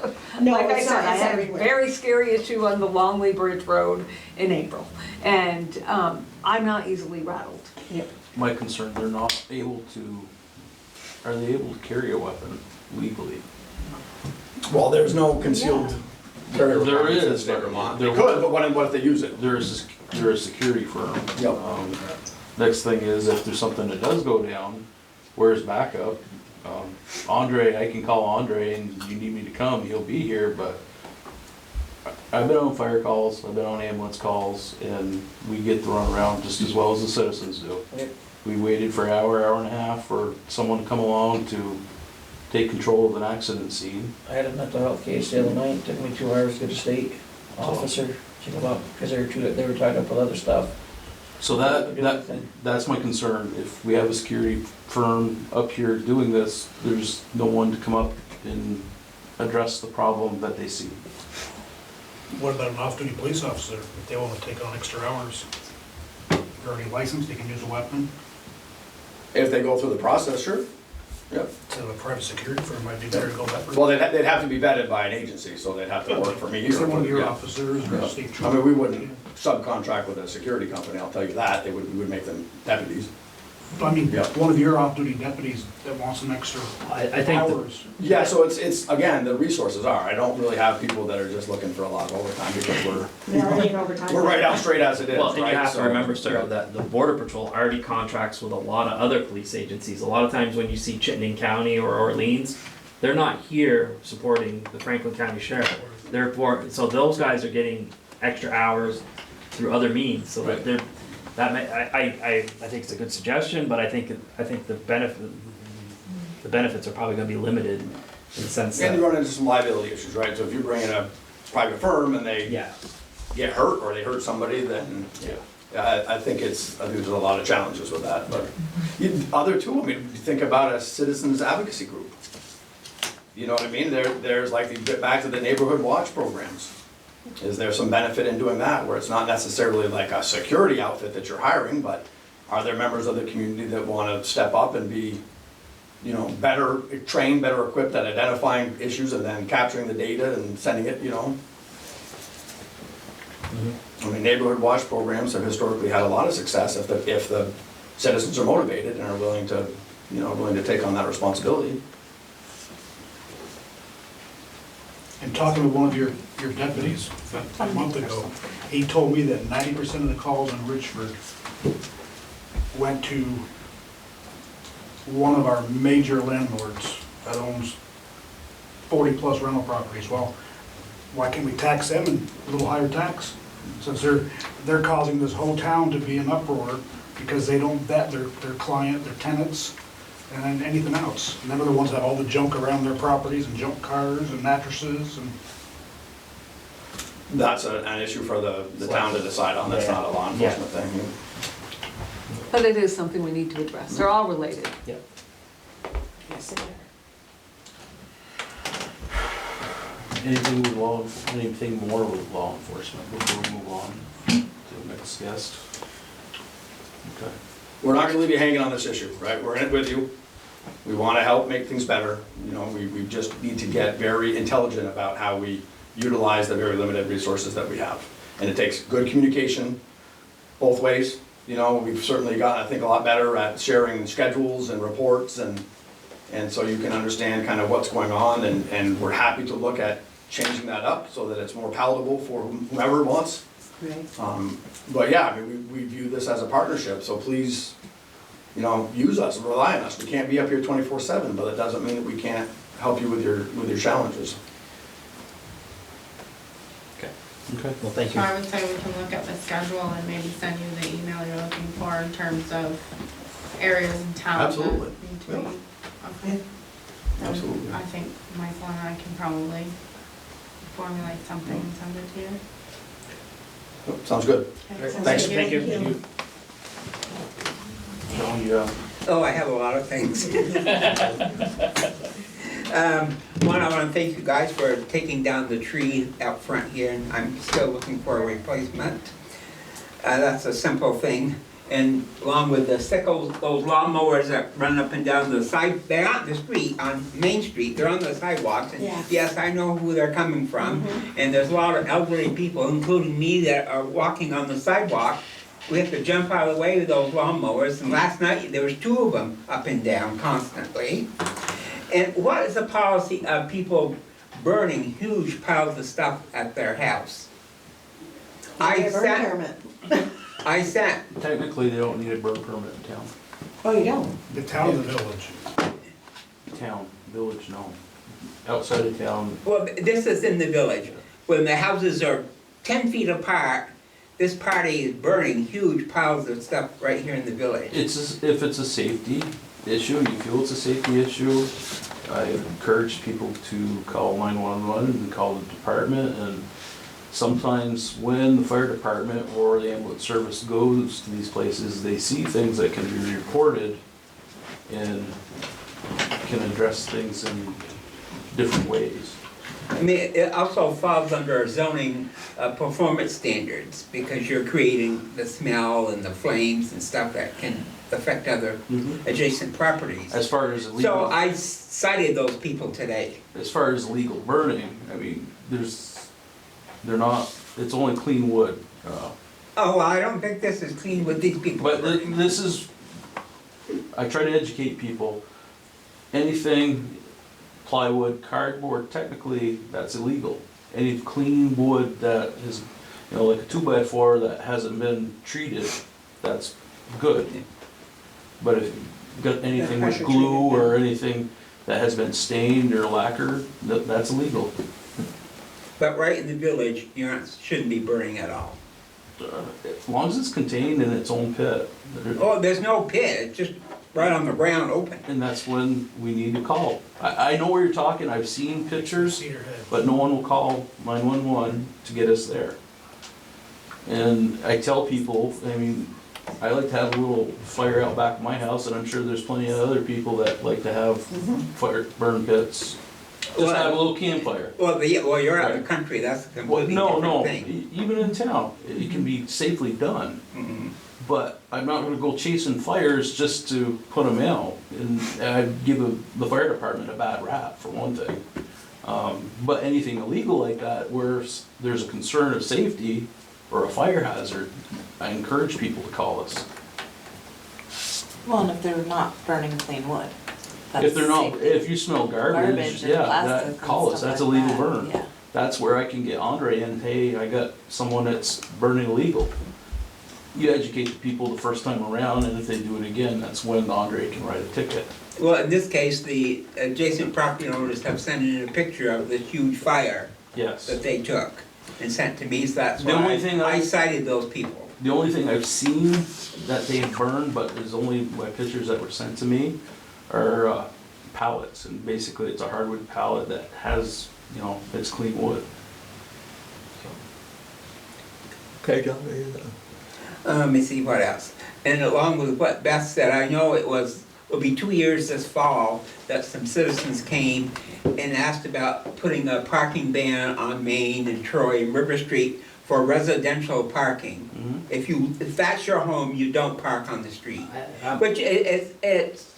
No, Like I it's said, not, I it's had a everywhere. very scary issue on the Longley Bridge Road in April. And I'm not easily rattled. Yep. My concern, they're not able to, are they able to carry a weapon legally? Well, there's no concealed carry There requirements in the is, state of Vermont. there They could, was. but what if they use it? They're a security firm. Yep. Next thing is, if there's something that does go down, where's backup? Andre, I can call Andre and you need me to come, he'll be here, but I've been on fire calls, I've been on ambulance calls, and we get to run around just as well as the citizens do. We waited for an hour and a half for someone to come along to take control of an accident scene. I had a mental health case the other night, took me 2 hours to get a state officer to come up, because they were tied up with other stuff. So that's my concern. If we have a security firm up here doing this, there's no one to come up and address the problem that they see. What about an off-duty police officer, if they want to take on extra hours? They're already licensed, they can use a weapon, If they go through the process, sure. Yep. so a private security firm might be better to go that route. Well, they'd have to be vetted by an agency, so they'd have to work for me. Is there one of your Yeah. officers or Yeah. a state I trooper? mean, we wouldn't subcontract with a security company, I'll tell you that. We would make them deputies. I mean, Yeah. one of your off-duty deputies that wants some extra I think the- hours. Yeah, so it's, again, the resources are, I don't really have people that are just looking for a lot of overtime because we're right out straight as it is, Well, and you right? have to So- remember, sir, that the Border Patrol already contracts with a lot of other police agencies. A lot of times when you see Chittenden County or Orleans, they're not here supporting the Franklin County Sheriff. So those guys are getting extra hours through other means, so that Right. they're, I think it's a good suggestion, but I think the benefits are probably gonna be limited in the sense And you that, run into some liability issues, right? So if you bring in a private firm and they yeah. get hurt or they hurt somebody, then, yeah, I think there's a lot of challenges with that, but other too, I mean, you think about a citizens advocacy group. You know what I mean? There's like, you get back to the neighborhood watch programs. Is there some benefit in doing that, where it's not necessarily like a security outfit that you're hiring, but are there members of the community that wanna step up and be, you know, better trained, better equipped at identifying issues and then capturing the data and sending it, you know? I mean, neighborhood watch programs have historically had a lot of success if the citizens are motivated and are willing to take on that responsibility. And talking with one of your deputies a month ago, he told me that 90% of the calls in Richford went to one of our major landlords that owns 40-plus rental properties. Well, why can't we tax them in a little higher tax? Since they're causing this whole town to be in uproar because they don't vet their client, their tenants, and anything else. And they're the ones that have all the junk around their properties and junk cars and mattresses and. That's an issue for the town to decide on, that's not a law enforcement thing. But it is something we need to address. They're all related. Yep. Anything more with law enforcement before we move on to the next guest? Okay. We're not gonna leave you hanging on this issue, right? We're in it with you. We wanna help make things better. You know, we just need to get very intelligent about how we utilize the very limited resources that we have. And it takes good communication both ways. You know, we've certainly gotten, I think, a lot better at sharing schedules and reports and so you can understand kind of what's going on and we're happy to look at changing that up so that it's more palatable for whomever wants. Right. But yeah, I mean, we view this as a partnership, so please, you know, use us, rely on us. We can't be up here 24/7, but it doesn't mean that we can't help you with your challenges. Okay. Well, thank So you. I would say we can look at the schedule and maybe send you the email you're looking for in terms of areas in town that Absolutely. need to be. Yeah. Okay. Absolutely. I think Michael and I can probably formulate something and send it to you. Sounds good. Thanks. Thank you. John, yeah. Oh, I have a lot of things. One, I want to thank you guys for taking down the tree out front here, and I'm still looking for a replacement. That's a simple thing. And along with the sickles, those lawnmowers that run up and down the side, they're on the street, on Main Street, they're on the sidewalks. And Yeah. yes, I know who they're coming from. And there's a lot of elderly people, including me, that are walking on the sidewalk. We have to jump out of the way with those lawnmowers, and last night there was 2 of them up and down constantly. And what is the policy of people burning huge piles of stuff at their house? I sat, Technically, they don't need a burn permit in town. Oh, you don't? The town or the village? Town, village, no. Outside of town, well, this is in the village. When the houses are 10 feet apart, this party is burning huge piles of stuff right here in the village. if it's a safety issue, you feel it's a safety issue, I encourage people to call 911 and call the department. And sometimes when the fire department or the ambulance service goes to these places, they see things that can be reported and can address things in different ways. I mean, it also falls under zoning performance standards, because you're creating the smell and the flames and stuff that can affect other adjacent properties. As far as So illegal, I cited those people today. as far as legal burning, I mean, they're not, it's only clean wood. Oh, well, I don't think this is clean with these people. But this is, I try to educate people. Anything, plywood, cardboard, technically, that's illegal. Any clean wood that is, like a 2x4 that hasn't been treated, that's good. But if you've got anything with glue or anything that has been stained or lacquered, that's illegal. But right in the village, shouldn't be burning at all. As long as it's contained in its own pit. Oh, there's no pit, it's just right on the ground open. And that's when we need to call. I know where you're talking, I've seen pictures, but no one will call 911 to get us there. And I tell people, I mean, I like to have a little fire out back of my house, and I'm sure there's plenty of other people that like to have burn pits. Just have a little campfire. Well, you're out of the country, that's a completely different thing. Even in town, it can be safely done. Mhm. But I'm not gonna go chasing fires just to put them out, and I'd give the fire department a bad rap, for one thing. But anything illegal like that, where there's a concern of safety or a fire hazard, I encourage people to call us. Well, and if they're not burning clean wood. If they're not, safety. if you smell garbage, Garbage and yeah, plastic and call us, stuff that's a like legal that, burn. yeah. That's where I can get Andre and, hey, I got someone that's burning illegal. You educate the people the first time around, and if they do it again, that's when Andre can write a ticket. Well, in this case, the adjacent property owners have sent in a picture of this huge fire Yes. that they took and sent to me, so that's The only why thing I cited those people. The only thing I've seen that they burned, but there's only my pictures that were sent to me, are pallets, and basically it's a hardwood pallet that has, it's clean wood. Okay, John. Let me see what else. And along with what Beth said, I know it'll be 2 years this fall that some citizens came and asked about putting a parking ban on Main and Troy and River Street for residential parking. If that's your home, you don't park on the street. Which it's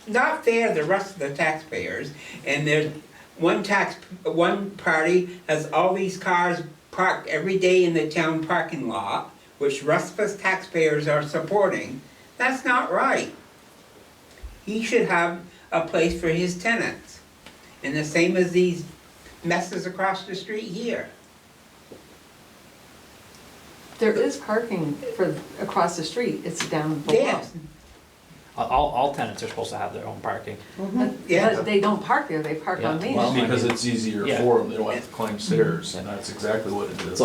not fair to the rest of the taxpayers. And there's one party has all these cars parked every day in the town parking lot, which rest of us taxpayers are supporting. That's not right. He should have a place for his tenants. And the same as these messes across the street here. There is parking across the street, it's down below. Yes. All tenants are supposed to have their own parking. Yeah. But they don't park there, they park on Main Street. Because it's easier for them, they don't have to climb stairs, and that's exactly what it is.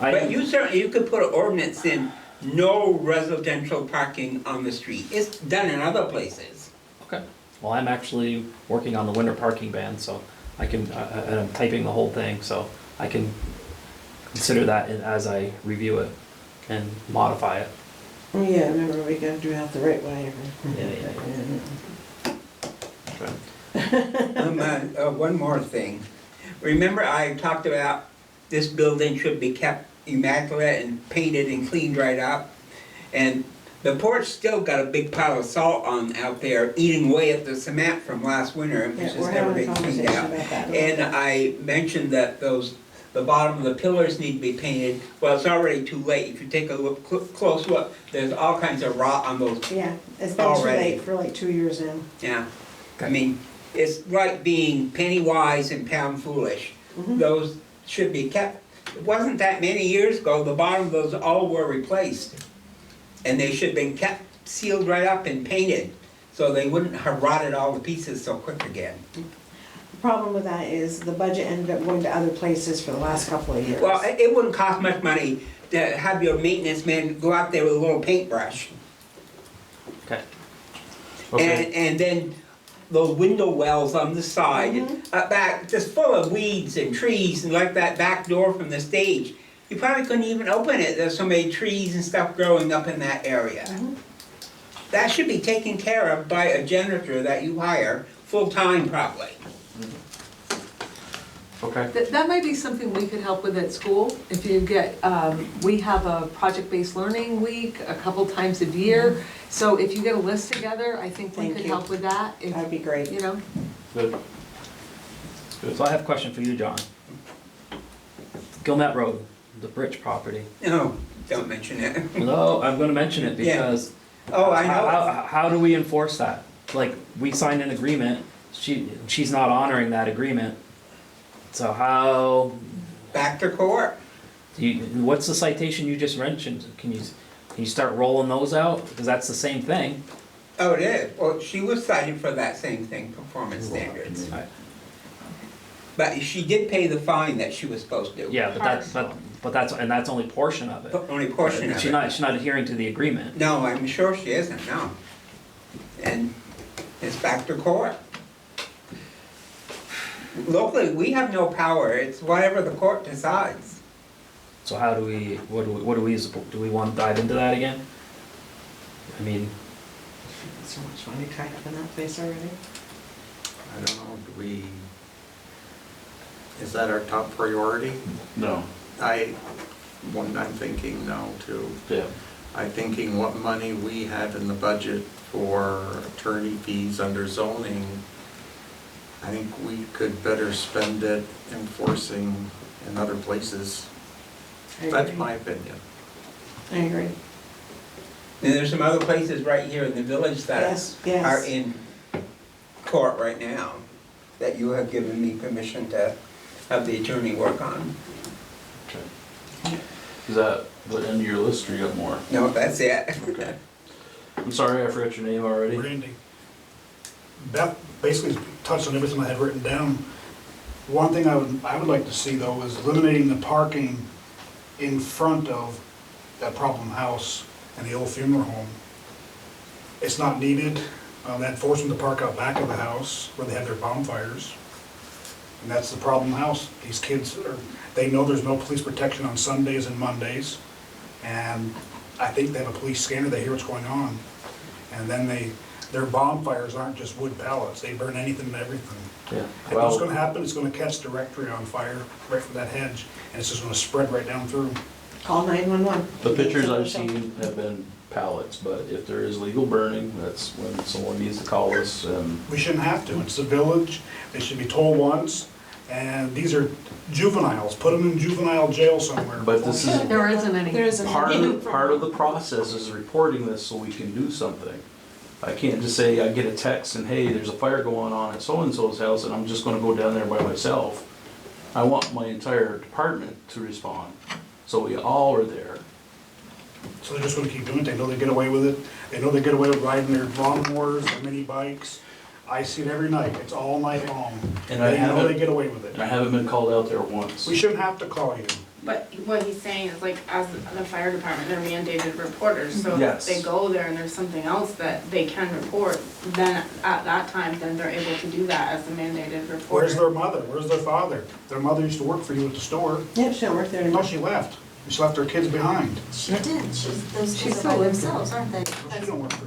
But you could put an ordinance in, no residential parking on the street. It's done in other places. Okay. Well, I'm actually working on the winter parking ban, so I can, and I'm typing the whole thing, so I can consider that as I review it and modify it. Oh, yeah, remember, we gotta do it the right way. One more thing. Remember I talked about this building should be kept immaculate and painted and cleaned right up? And the porch still got a big pile of salt on out there, eating away at the cement from last winter, which Yeah, has we're never having a been cleaned conversation out. about that. And I mentioned that the bottom of the pillars need to be painted. Well, it's already too late. If you take a look, close look, there's all kinds of rot on those. Yeah, it's been too Already. late for like 2 years now. Yeah, I mean, it's like being penny wise and pound foolish. Mhm. Those should be kept. It wasn't that many years ago, the bottom of those all were replaced. And they should have been kept sealed right up and painted, so they wouldn't have rotted all to pieces so quick again. The problem with that is the budget ended up going to other places for the last couple of years. Well, it wouldn't cost much money to have your maintenance man go out there with a little paintbrush. Okay. Okay. And then those window wells on the side, back, just full of weeds and trees, and like that back door from the stage. You probably couldn't even open it, there's so many trees and stuff growing up in that area. That should be taken care of by a janitor that you hire, full-time probably. Okay. That might be something we could help with at school. If you get, we have a project-based learning week a couple times a year. So if you get a list together, I think we Thank could you. help with that. If- That'd be great. You know, Good. So I have a question for you, John. Gilmet Road, the Bridge property. No, don't mention it. No, I'm gonna mention it Yeah. because. Oh, I know. How do we enforce that? Like, we signed an agreement, she's not honoring that agreement. So how, Back to court. what's the citation you just mentioned? Can you start rolling those out? Because that's the same thing. Oh, it is. Well, she was cited for that same thing, performance standards. But she did pay the fine that she was supposed to. Yeah, but that's only portion of it. Only portion of it. She's not adhering to the agreement. No, I'm sure she isn't, no. And it's back to court. Locally, we have no power, it's whatever the court decides. So how do we, do we want to dive into that again? I mean, So much money tied up in that place already. I don't know, is that our top priority? No. I'm thinking no too. Yeah. I'm thinking what money we have in the budget for attorney fees under zoning, I think we could better spend it enforcing in other places. That's my opinion. I agree. And there's some other places right here in the village that Yes. are in court right now that you have given me permission to have the attorney work on. Okay. Is that the end of your list or you got more? No, that's it. Okay. I'm sorry, I forgot your name already. Randy. Beth basically touched on everything I had written down. One thing I would like to see though is eliminating the parking in front of that problem house and the old funeral home. It's not needed. That forced them to park out back of the house where they have their bonfires. And that's the problem house. These kids they know there's no police protection on Sundays and Mondays. And I think they have a police scanner, they hear what's going on. And then their bonfires aren't just wood pallets, they burn anything and everything. Yeah. And what's gonna happen, it's gonna catch directory on fire right from that hedge, and it's just gonna spread right down through. Call 911. The pictures I've seen have been pallets, but if there is legal burning, that's when someone needs to call us and. We shouldn't have to, it's the village, they should be told once, and these are juveniles, put them in juvenile jail somewhere. But this is there isn't any. There isn't. part of the process is reporting this so we can do something. I can't just say, I get a text and, hey, there's a fire going on at so-and-so's house and I'm just gonna go down there by myself. I want my entire department to respond, so we all are there. So they're just gonna keep doing it, they know they get away with it, they know they get away with riding their lawnmowers, their mini bikes. I see it every night, it's all night long, And I they know haven't- they get away with it. And I haven't been called out there once. We shouldn't have to call you, But what he's saying is like, as the fire department, they're mandated reporters, so if Yes. they go there and there's something else that they can report, then at that time, then they're able to do that as a mandated reporter. Where's their mother? Where's their father? Their mother used to work for you at the store. Yep, she don't work there No, anymore. she left. She left her kids behind. She did, those She kids are still by lives there. themselves, aren't they? She don't work for.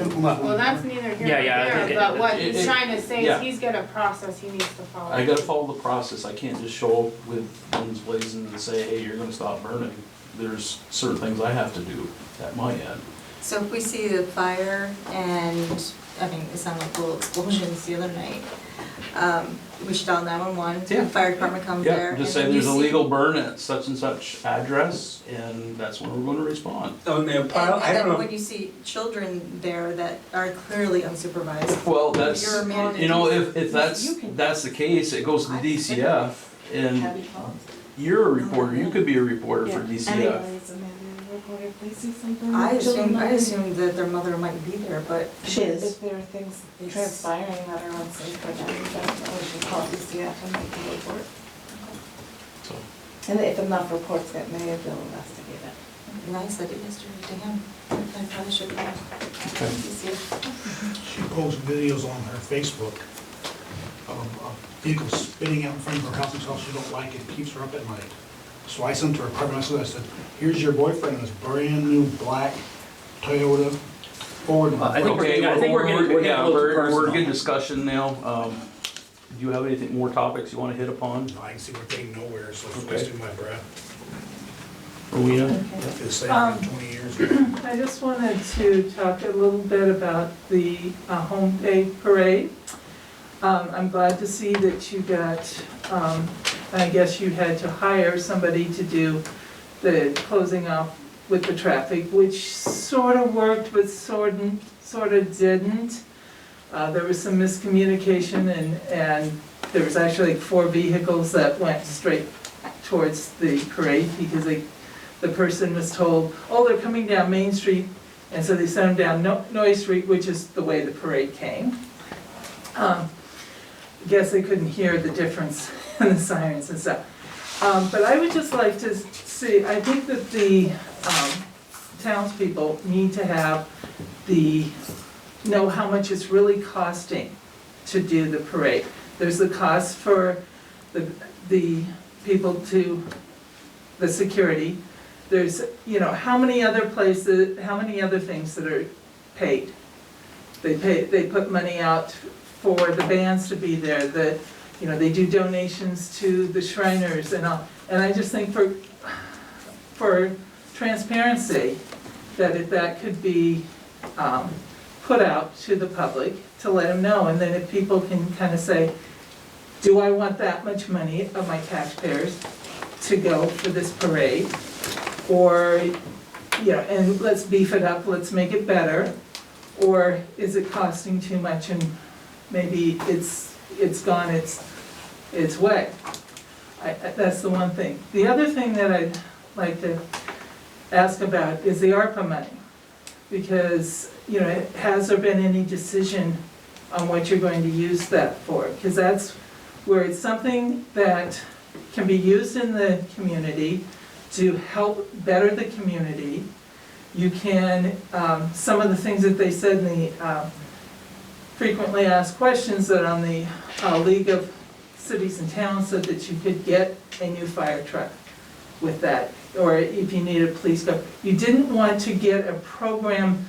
Well, that's neither here Yeah, nor yeah, there, it- but what it- he's trying to say yeah. is he's got a process he needs to follow. I gotta follow the process, I can't just show up with guns blazing and say, hey, you're gonna stop burning. There's certain things I have to do at my end. So if we see the fire and, I mean, it sounded like little explosions the other night, we should dial 911, Yeah. the fire department comes there. Yeah, just and say then there's a you see- legal burn at such and such address, and that's when we're gonna respond. Oh, man, And I don't then know. when you see children there that are clearly unsupervised. Well, that's, You're mandated. you know, if that's, You can- that's the case, it goes to the DCF, and you're a reporter, you could be a reporter for DCF. Anybody's a mandated reporter if they see something. I assumed assume that their mother might be there, but. She is. If there are things transpiring that are unsafe for them, definitely should call DCF and make a report. So, And if enough reports get made, they'll investigate it. And I said it yesterday to him, I probably should call DCF. She posts videos on her Facebook of vehicles spinning out in front of her house until she don't like it, keeps her up at night. So I sent her a apartment message, I said, here's your boyfriend in this brand new black Toyota Ford. I think we're okay, getting- I think we're getting yeah, a little we're personal. good discussion now. Do you have anything, more topics you wanna hit upon? I can see we're getting nowhere, so it's Okay. wasting my breath. Rowena? It's saying 20 years. I just wanted to talk a little bit about the home day parade. I'm glad to see that you got, I guess you had to hire somebody to do the closing off with the traffic, which sort of worked, but sort of didn't. There was some miscommunication and there was actually like 4 vehicles that went straight towards the parade because the person was told, oh, they're coming down Main Street, and so they sent them down Noy Street, which is the way the parade came. Guess they couldn't hear the difference in the sirens and stuff. But I would just like to see, I think that the townspeople need to have know how much it's really costing to do the parade. There's the cost for the people to, the security. There's, you know, how many other places, how many other things that are paid. They put money out for the bands to be there, you know, they do donations to the Shriners and all. And I just think for transparency, that if that could be put out to the public to let them know, and then if people can kind of say, do I want that much money of my taxpayers to go for this parade? Or, you know, and let's beef it up, let's make it better. Or is it costing too much and maybe it's gone its way? That's the one thing. The other thing that I'd like to ask about is the ARPA money. Because, you know, has there been any decision on what you're going to use that for? Because that's where it's something that can be used in the community to help better the community. You can, some of the things that they said in the frequently asked questions that on the League of Cities and Towns said that you could get a new fire truck with that, or if you need a police car. You didn't want to get a program,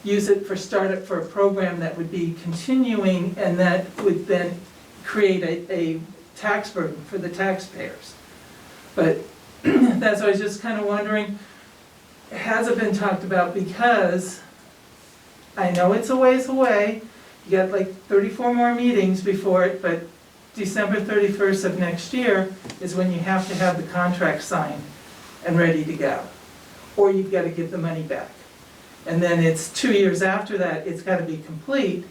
use it for startup for a program that would be continuing and that would then create a tax burden for the taxpayers. But that's why I was just kind of wondering, has it been talked about? Because I know it's a ways away, you got like 34 more meetings before it, but December 31st of next year is when you have to have the contract signed and ready to go. Or you've got to give the money back. And then it's 2 years after that, it's got to be complete,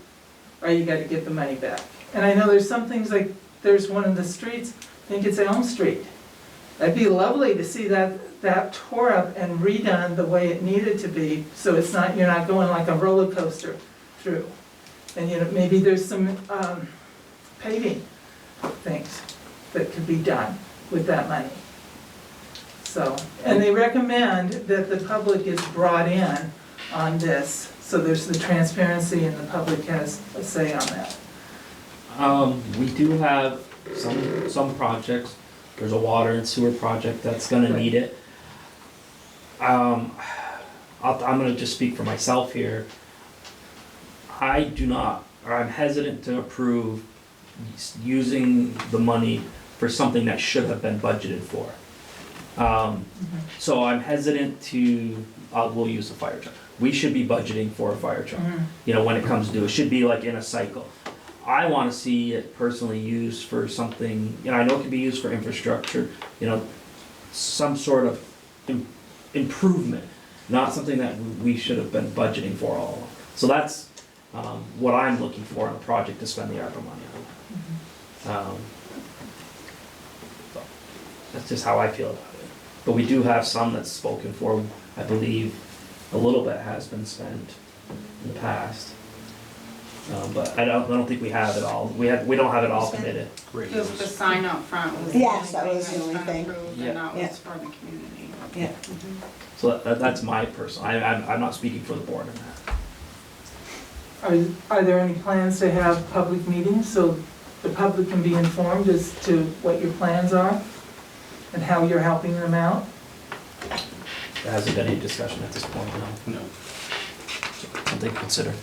or you got to get the money back. And I know there's some things like, there's one of the streets, I think it's Elm Street. That'd be lovely to see that tore up and redone the way it needed to be, so it's not, you're not going like a roller coaster through. And you know, maybe there's some paving things that could be done with that money. So, and they recommend that the public is brought in on this, so there's the transparency and the public has a say on that. We do have some projects, there's a water and sewer project that's gonna need it. I'm gonna just speak for myself here. I do not, or I'm hesitant to approve using the money for something that should have been budgeted for. So I'm hesitant to, we'll use a fire truck. We should be budgeting for a fire truck, you know, when it comes to it should be like in a cycle. I wanna see it personally used for something, you know, I know it can be used for infrastructure, you know, some sort of improvement, not something that we should have been budgeting for all along. So that's what I'm looking for in a project to spend the ARPA money on. So that's just how I feel about it. But we do have some that's spoken for, I believe a little bit has been spent in the past. But I don't think we have it all. We don't have it all committed. Just the sign up front was the Yes, that only was the thing only that's been thing. approved, Yeah. and that Yeah. was for the community. Yeah. So that's my personal, I'm not speaking for the board on that. Are there any plans to have public meetings so the public can be informed as to what your plans are and how you're helping them out? There hasn't been any discussion at this point, no. No. Something to consider.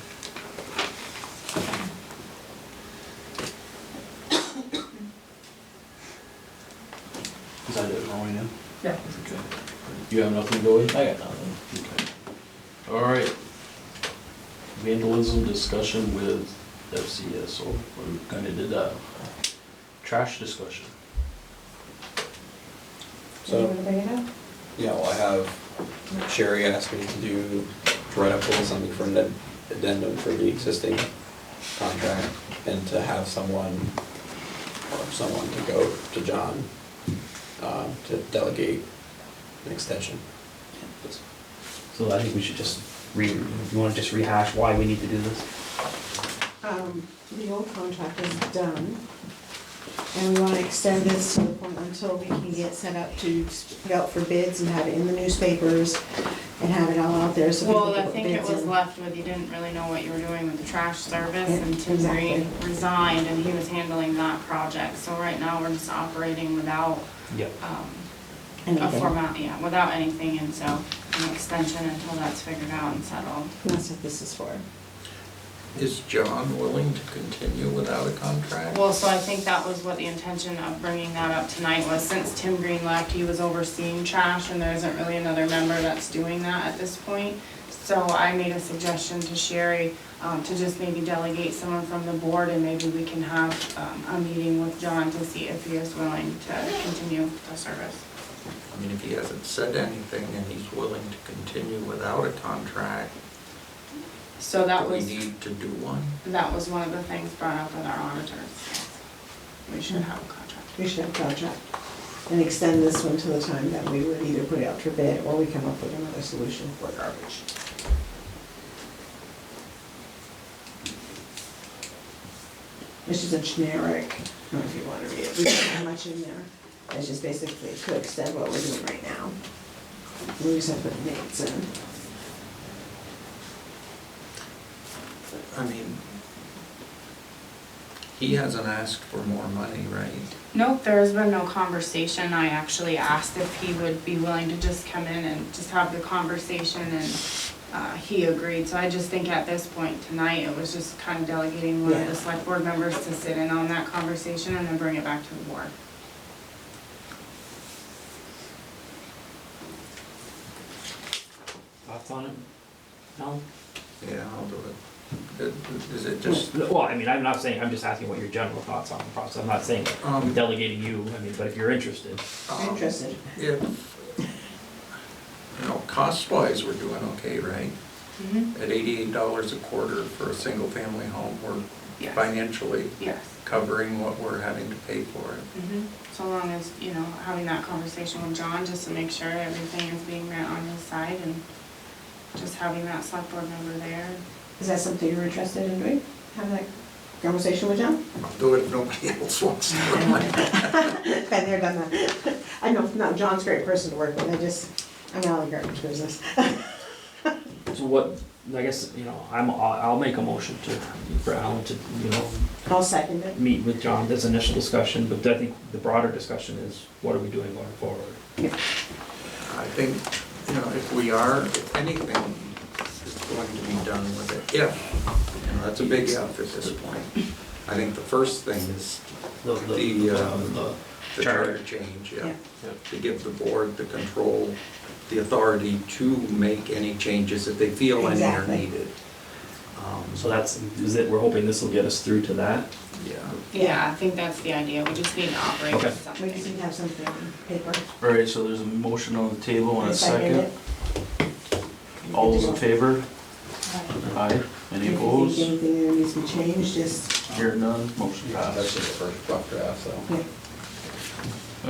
Is that it, Roy? Yeah. Okay. You have nothing going? I got nothing. Okay. All right. Vandalism discussion with FCS, so we kind of did that. Trash discussion. So, yeah, well, I have Sherry asked me to write up a little something for an addendum for the existing contract and to have someone to go to John to delegate an extension. So I think we should just you wanna just rehash why we need to do this? The old contract is done, and we wanna extend this to the point until we can get set up to put out for bids and have it in the newspapers and have it all out there so people Well, can I put think it bids was in. left with, you didn't really know what you were doing with the trash service, Yeah, and Tim exactly. Green resigned, and he was handling that project, so right now we're just operating without, Yep. a Anything. format, yeah, without anything, and so an extension until that's figured out and settled. And that's what this is for. Is John willing to continue without a contract? Well, so I think that was what the intention of bringing that up tonight was, since Tim Green left, he was overseeing trash, and there isn't really another member that's doing that at this point. So I made a suggestion to Sherry, to just maybe delegate someone from the board, and maybe we can have, a meeting with John to see if he is willing to continue the service. I mean, if he hasn't said anything and he's willing to continue without a contract, So that do we was, need to do one? that was one of the things brought up with our auditors. We should have a contract. We should have a contract and extend this one to the time that we would either put it out for bid or we come up with another solution for garbage. This is a generic, I don't know if you want to read it, we don't have much in there. It's just basically to extend what we're doing right now. We just have to put dates in. I mean, he hasn't asked for more money, right? Nope, there has been no conversation. I actually asked if he would be willing to just come in and just have the conversation, and he agreed. So I just think at this point tonight, it was just kind of delegating one of the select board members to sit in on that conversation and then bring it back to the board. Thoughts on it? No? Yeah, I'll do it. Is it just, Well, I mean, I'm not saying, I'm just asking what your general thoughts on the process. I'm not saying I'm delegating you, I mean, but if you're interested. Interested. if, you know, cost-wise, we're doing okay, right? Mm-hmm. At $88 a quarter for a single-family home, we're Yes. financially Yes. covering what we're having to pay for it. So long as, you know, having that conversation with John, just to make sure everything is being met on his side, and just having that select board member there. Is that something you're interested in doing? Have that conversation with John? I'll do it if nobody else wants to. do it. Been there, done that. I know, no, John's a great person to work with, I'm out of the garbage business. So what, I guess, I'll make a motion for Alan to, I'll second it. meet with John, this initial discussion, but I think the broader discussion is, what are we doing going forward? I think, if we are, if anything is going to be done with it, that's a big if at this point. I think the first thing is the charter change, to give the board the control, the authority to make any changes if they feel any are Exactly. needed. So we're hoping this will get us through to that? Yeah, I think that's the idea, we just need to operate Okay. with something. We just need to have something on paper. All right, so there's a motion on the table and I a second second. All those in favor? Aye. Any If you opposed? think anything that needs to be changed, just, Hear none, motion That's passed. just the first rough draft, so.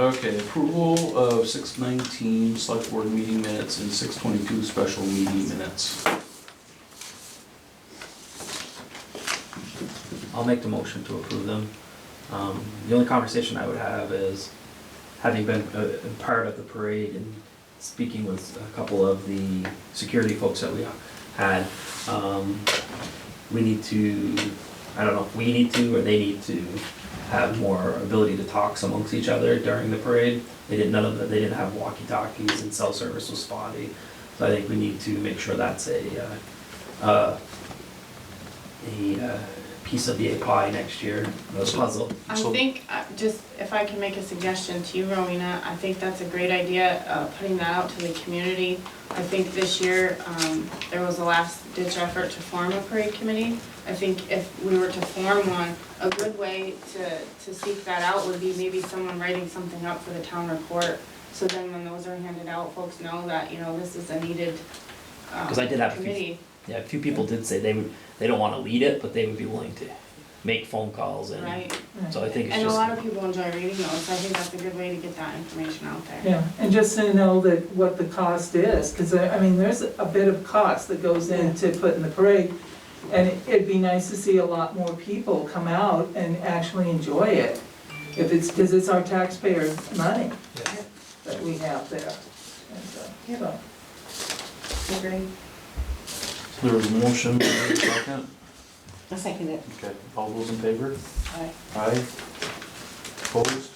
Okay, approval of 6:19 select board meeting minutes and 6:22 special meeting minutes. I'll make the motion to approve them. The only conversation I would have is, having been a part of the parade and speaking with a couple of the security folks that we had, we need to, I don't know if we need to or they need to have more ability to talk amongst each other during the parade. They didn't have walkie-talkies and cell service was spotty. So I think we need to make sure that's a piece of the pie next year, the puzzle. I think, just if I can make a suggestion to you, Rowena, I think that's a great idea, putting that out to the community. I think this year, there was a last ditch effort to form a parade committee. I think if we were to form one, a good way to seek that out would be maybe someone writing something up for the town report. So then when those are handed out, folks know that, this is a needed, Because I did have committee. a few people did say they don't wanna lead it, but they would be willing to make phone calls and, Right. so I think it's And a just. lot of people enjoy reading those, so I think that's a good way to get that information out there. Yeah, and just to know that what the cost is, because there's a bit of cost that goes into putting the parade. And it'd be nice to see a lot more people come out and actually enjoy it. If it's, because it's our taxpayer money that we have there. And, so. agree. There was a motion, second. I'll second it. Okay, all those in favor? Aye. Aye. Opposed?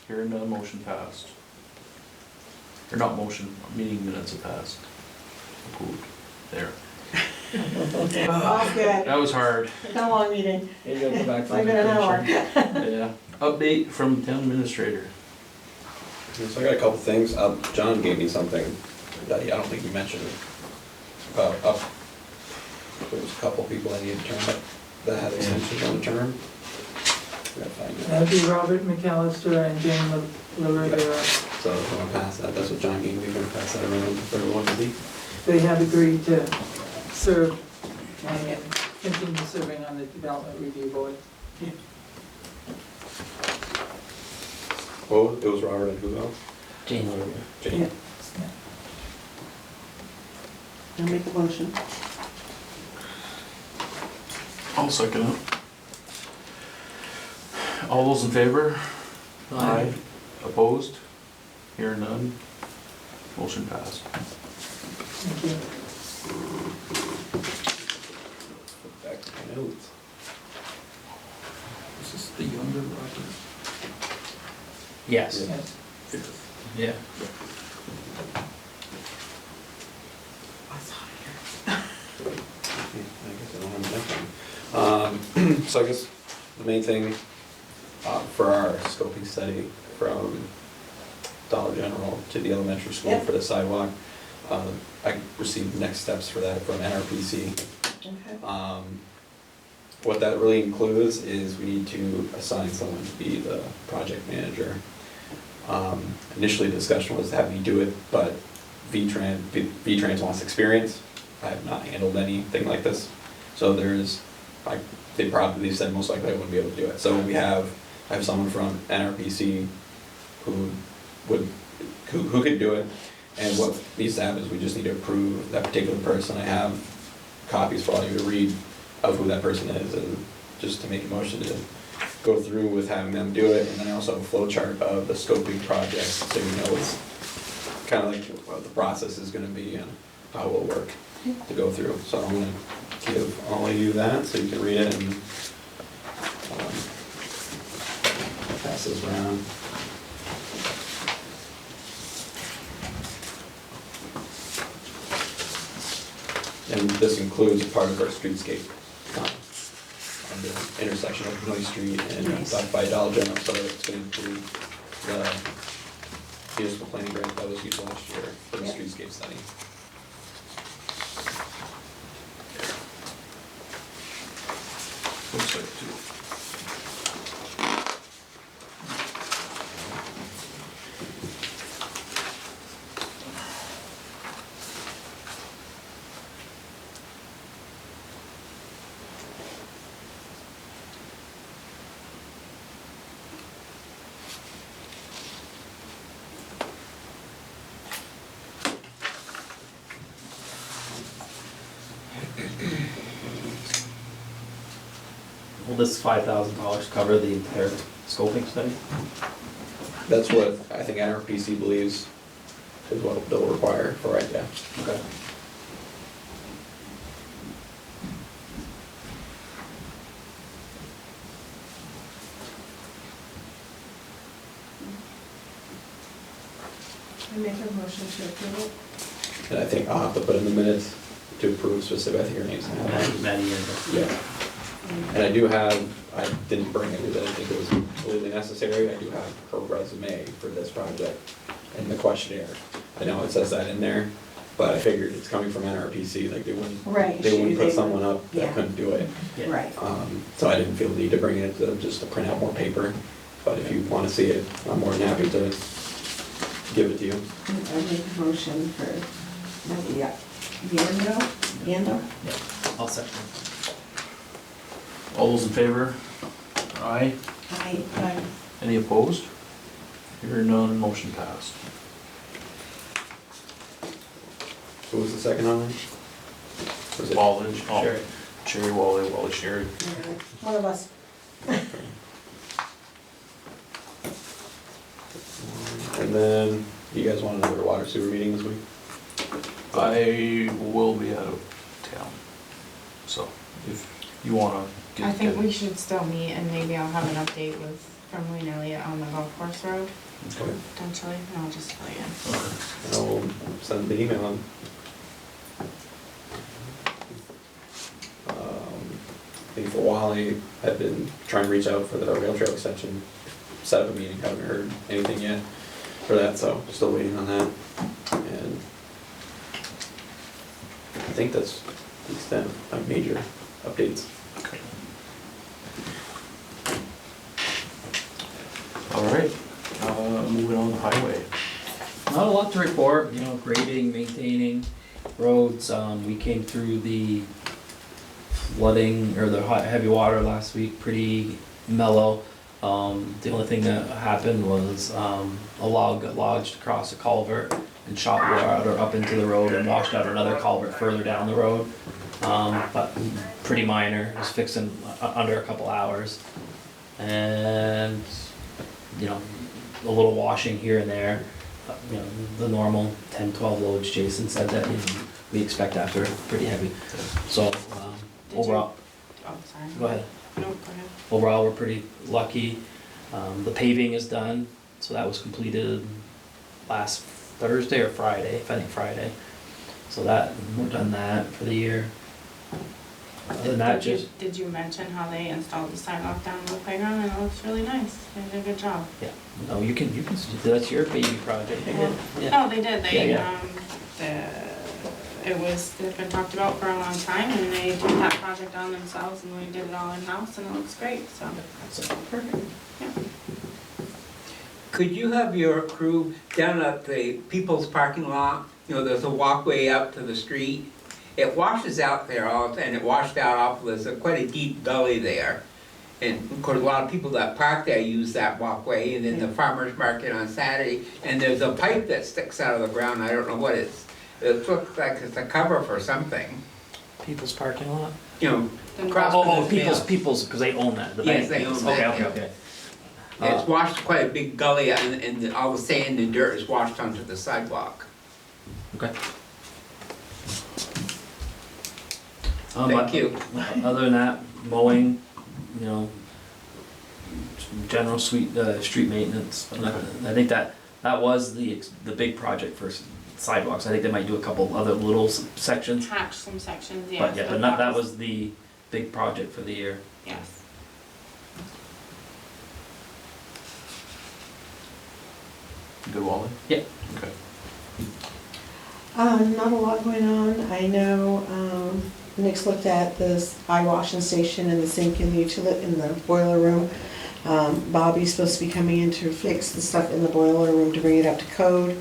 Hearing none, motion passed. Or not motion, meeting minutes have passed. Approved. There. All good. That was hard. It's been a long meeting. You gotta go back It's from only been an hour. vacation. Yeah. Update from town administrator. So I got a couple things. John gave me something that I don't think you mentioned. There was a couple people I needed to turn up that had extensions on the term. I gotta find it. That'd be Robert McAllister and Jane LaRivera. So I'm gonna pass that. That's what John gave me. I'm gonna pass that around for everyone to see. They have agreed to serve and continue serving on the Development Review Board. Oh, it was Robert and who else? Jane Lawyer. Jane. Yeah. I'll make a motion. I'll second it. All those in favor? Aye. Opposed? Hearing none, motion passed. Thank you. Back to my notes. Is this the younger Robert? Yes, Yes. yeah. I guess I don't have the next one. So I guess the main thing for our scoping study from Dollar General to the elementary school Yep. for the sidewalk, I received next steps for that from NRPC. Okay. What that really includes is we need to assign someone to be the project manager. Initially, the discussion was to have me do it, but V-Trans wants experience. I have not handled anything like this. So they probably said most likely I wouldn't be able to do it. So I have someone from NRPC who could do it. And what needs to happen is we just need to approve that particular person. I have copies for all you to read of who that person is and just to make a motion to go through with having them do it, and then I also have a flow chart of the scoping project, so you know it's kind of like what the process is gonna be and how it will work to go through. So I'm gonna give all of you that, so you can read it and pass this around. And this includes part of our streetscape on the intersection of Noy Street and up by Dollar General, so it's gonna include the municipal planning grant that was used last year for the streetscape study. Looks like two. Will this $5,000 cover the entire scoping study? That's what I think NRPC believes is what they'll require for right now. Okay. I make a motion to approve And I think I'll have to put in the minutes to approve specific, I think your name's on it. Maddie, Yeah. And I do have, I didn't bring it because I didn't think it was completely necessary, I do have her resume for this project and the questionnaire. I know it says that in there, but I figured it's coming from NRPC, like they wouldn't, Right, they wouldn't they put someone up yeah. that couldn't do it. Yeah. Right. So I didn't feel the need to bring it, just to print out more paper, but if you wanna see it, I'm more than happy to give it to you. I make a motion for, Yando? Yeah, I'll second. All those in favor? Aye. Aye. Any opposed? Hearing none, motion passed. Who was the second on that? Was it- Wallage, oh, Sherry. Sherry Wally, Wally Sherry. One of us. And then, you guys want another water sewer meeting this week? I will be out of town, so if you wanna get. I think we should still meet and maybe I'll have an update with, from Wayne Elliott on the golf course road, Okay. potentially, and I'll just fill you in. Okay. And I'll send the email on. I think for Wally, I've been trying to reach out for the rail trail extension, set up a meeting, haven't heard anything yet for that, so still waiting on that. And I think that's the extent of my major updates. Okay. All right, moving on to highway. Not a lot to report, you know, grading, maintaining roads. We came through the flooding or the heavy water last week pretty mellow. The only thing that happened was a log got lodged across a culvert and shot water up into the road and washed out another culvert further down the road. But pretty minor, it was fixed in under a couple hours. And, you know, a little washing here and there. You know, the normal 10, 12 loads. Jason said that, you know, we expect after pretty heavy. So, Did you- overall, Oh, sorry. go ahead. No, go ahead. Overall, we're pretty lucky. The paving is done, so that was completed last Thursday or Friday, I think Friday. So that, we're done that for the year. Other than that, Did you mention how they installed the sidewalk down the playground, and it looks really nice, they did a good job. yeah, no, you can, that's your baby project. Yeah. No, they did, Yeah, it's been talked about for a long time, and they took that project on themselves, and we did it all in-house, and it looks great, so. Perfect. Yeah. Could you have your crew down at the people's parking lot? You know, there's a walkway out to the street. It washes out there all, and it washed out off, there's quite a deep gully there. And of course, a lot of people that park there use that walkway, and then the farmer's market on Saturday. And there's a pipe that sticks out of the ground, I don't know what it's, it looks like it's a cover for something. People's parking lot? You know, Then- across Oh, from the mail. People's, because they own that, the Yes, bank. they own Okay, that, okay, yeah. okay. Yeah, it's washed quite a big gully and all the sand and dirt is washed onto the sidewalk. Okay. Thank you. Other than that, mowing, you know, general street maintenance. I think that was the big project for sidewalks. I think they might do a couple other little sections. Patch some sections, yes. But yeah, but that was the big project for the year. Yes. Good, Wally? Yeah. Okay. Not a lot going on. I know, Nick's looked at this eye washing station and the sink in the boiler room. Bobby's supposed to be coming in to fix the stuff in the boiler room to bring it up to code.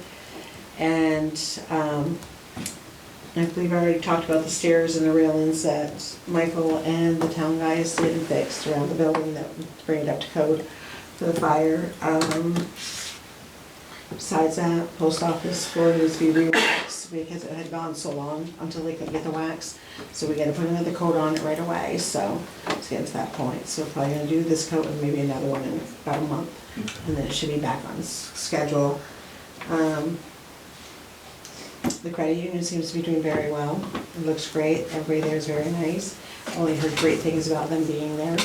And, I believe I already talked about the stairs and the railings that Michael and the town guys did and fixed around the building that would bring it up to code for the fire. Besides that, post office floor needs to be re-waxed because it had gone so long until they could get the wax. So we gotta put another coat on it right away, so it's getting to that point. So we're probably gonna do this coat and maybe another one in about a month. And then it should be back on schedule. The credit union seems to be doing very well. It looks great, everybody there is very nice. Only heard great things about them being there.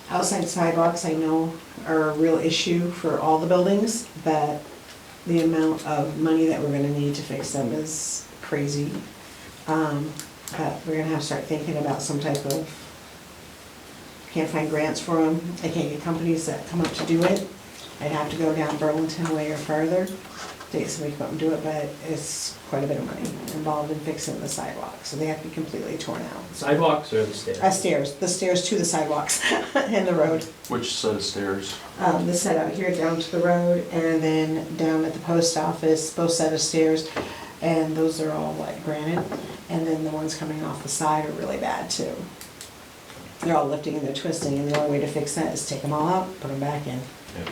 Outside sidewalks, I know, are a real issue for all the buildings, but the amount of money that we're gonna need to fix them is crazy. But we're gonna have to start thinking about some type of, can't find grants for them, I can't get companies that come up to do it. I'd have to go down Burlington way or further to get somebody to come up and do it, but it's quite a bit of money involved in fixing the sidewalks, so they have to be completely torn out. Sidewalks or the stairs? The stairs to the sidewalks and the road. Which set of stairs? The set out here down to the road and then down at the post office, both set of stairs. And those are all like granite. And then the ones coming off the side are really bad too. They're all lifting and they're twisting and the only way to fix that is take them all out, put them back in. Yeah.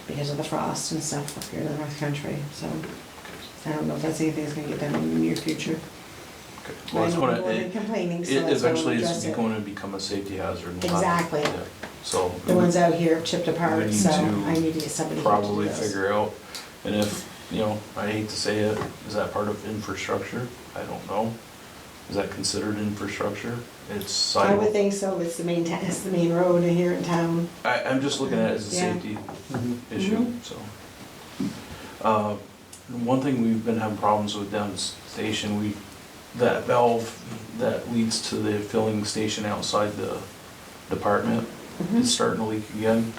Because of the frost and stuff up here in the North Country, so. I don't know if that's anything that's gonna get done in the near future. Okay. I Well, it's know gonna, people have been complaining, so it that's why eventually we'll is address it. going to become a safety hazard. and we'll have- Exactly. yeah. So. The ones out here have chipped we apart, need so to I need to get somebody here to do Probably those. figure out, and if, you know, I hate to say it, is that part of infrastructure? I don't know. Is that considered infrastructure? It's I sidewalk. would think so, it's the main, it's the main road here in town. I'm just looking at it as a Yeah. safety issue, so. One thing we've been having problems with down the station, that valve that leads to the filling station outside the department is starting to leak again.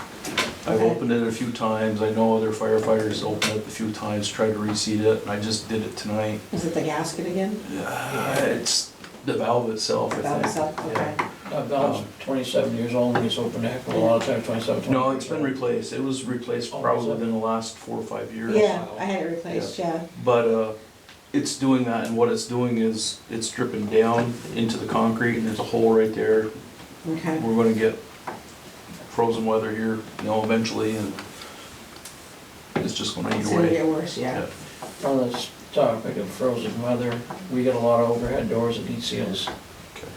I've Okay. opened it a few times, I know other firefighters opened it a few times, tried to reseat it, and I just did it tonight. Is it the gasket again? It's the valve itself, I Valve think. itself, okay. Yeah. That valve's 27 years old, and it's opened a heck of a lot of times, 27, 28. No, it's been replaced, it was replaced probably within the last 4 or 5 years. Yeah, I had it replaced, yeah. But it's doing that, and what it's doing is it's dripping down into the concrete, and there's a hole right there. Okay. We're gonna get frozen weather here, you know, eventually, and it's just gonna eat It's gonna away. get worse, yeah. On this topic of frozen weather, we get a lot of overhead doors that need seals Okay.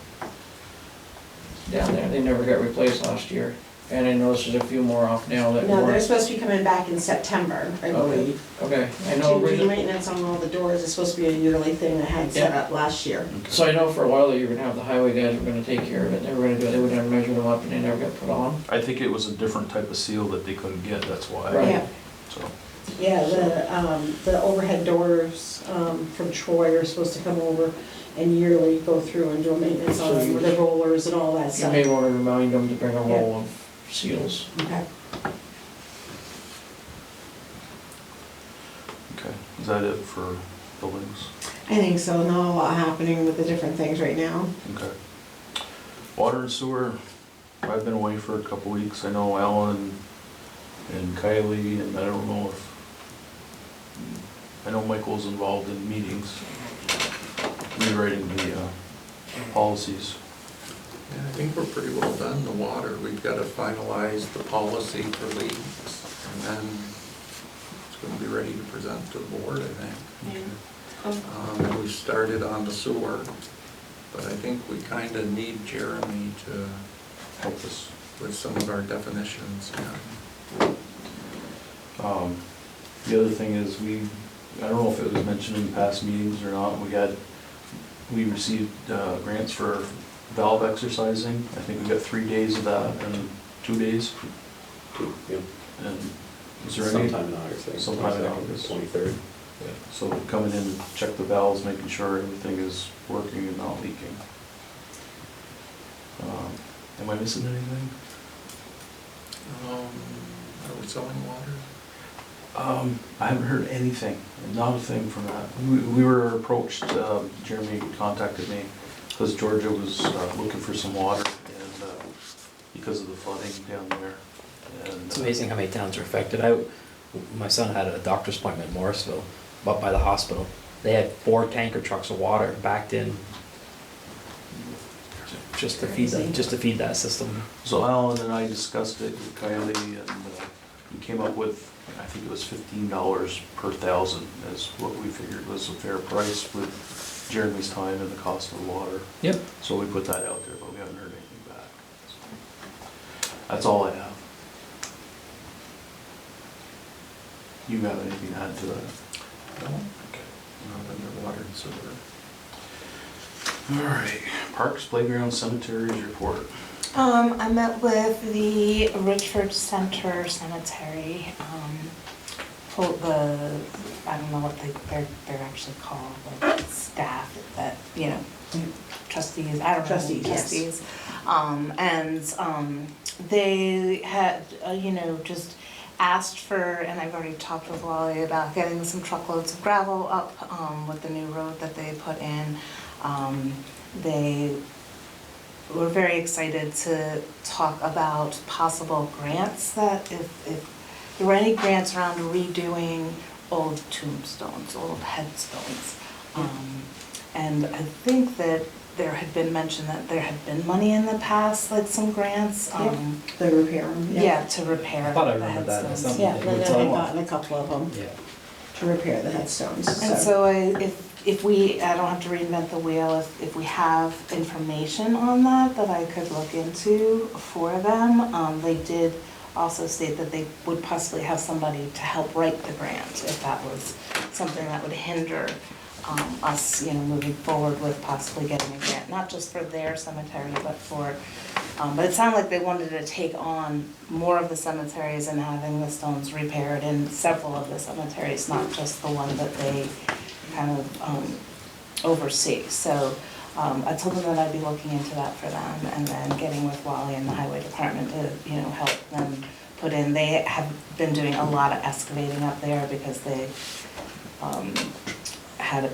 down there. They never got replaced last year. And I noticed there's a few more off now that No, they're weren't. supposed to be coming back in September, I believe. Okay, I know To do originally, maintenance on all the doors, it's supposed to be a yearly thing I had set Yeah. up last year. so I know for a while that you were gonna have the highway guys were gonna take care of it. They were gonna do it, they would never measure them up and they never got put on. I think it was a different type of seal that they couldn't get, that's why. Right. Yeah, So, yeah, the overhead doors, from Troy are supposed to come over and yearly go through and do a maintenance on So them you- with the rollers and all that You stuff. may wanna remind them to bring a roll of seals. Okay. okay, is that it for buildings? I think so, not a lot happening with the different things right now. Okay. Water and sewer, I've been away for a couple weeks, I know Alan and Kylie, and I don't know if, I know Michael's involved in meetings, rewriting the policies. Yeah, I think we're pretty well done, the water. We've got to finalize the policy for leaks, and then it's going to be ready to present to the board, I think. And we started on the sewer, but I think we kind of need Jeremy to Help us. with some of our definitions, yeah. The other thing is I don't know if it was mentioned in past meetings or not, we received grants for valve exercising. I think we got 3 days of that and 2 days. Yeah. And is there any? Sometime in August, I think. Sometime in August. 23rd. Yeah, so coming in to check the valves, making sure everything is working and not leaking. Am I missing anything? Are we selling water? I haven't heard anything, not a thing from that. We were approached, Jeremy contacted me, because Georgia was looking for some water, and because of the flooding down there. And, It's amazing how many towns are affected. My son had a doctor's appointment in Morrisville, up by the hospital. They had 4 tanker trucks of water backed in just to feed that system. So Alan and I discussed it with Kylie, and we came up with, I think it was $15 per thousand is what we figured was a fair price with Jeremy's time and the cost of the water. Yep. So we put that out there, but we haven't heard anything back. That's all I have. You have anything to add to that? No. Okay. Not under water and sewer. All right, parks, playgrounds, cemeteries report. I met with the Richford Center Cemetery, I don't know what they're actually called, like staff that, trustees, I don't know. Trustees, yes. Trustees. They had, just asked for, and I've already talked with Wally about getting some truckloads of gravel up, with the new road that they put in. They were very excited to talk about possible grants, that if there were any grants around redoing old tombstones, old headstones. And I think that there had been mention that there had been money in the past, like some grants. The repair them. Yeah, to repair I thought I the remembered that as headstones. something. Yeah, then they've gotten a couple of them Yeah. to repair the headstones. And so if we, I don't have to reinvent the wheel, if we have information on that I could look into for them. They did also state that they would possibly have somebody to help write the grant if that was something that would hinder us, moving forward with possibly getting a grant, not just for their cemetery, but for, but it sounded like they wanted to take on more of the cemeteries and having the stones repaired in several of the cemeteries, not just the one that they kind of oversee. So I told them that I'd be looking into that for them, and then getting with Wally and the highway department to, help them put in. They have been doing a lot of excavating up there because they had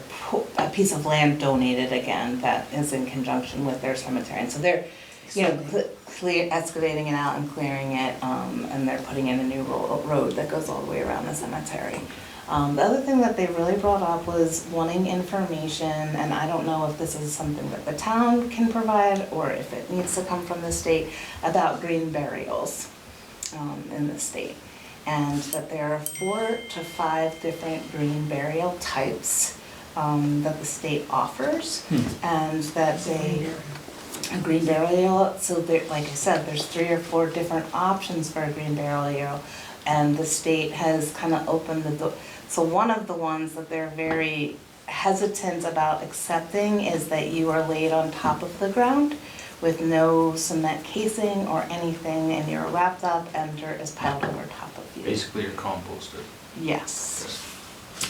a piece of land donated again that is in conjunction with their cemetery. And so they're, excavating it out and clearing it, and they're putting in a new road that goes all the way around the cemetery. The other thing that they really brought up was wanting information, and I don't know if this is something that the town can provide or if it needs to come from the state, about green burials in the state. And that there are 4 to 5 different green burial types that the state offers, and that a green burial, so like I said, there's 3 or 4 different options for a green burial, and the state has kind of opened the door. So one of the ones that they're very hesitant about accepting is that you are laid on top of the ground with no cement casing or anything, and you're wrapped up and dirt is piled over top of you. Basically, you're composted. Yes.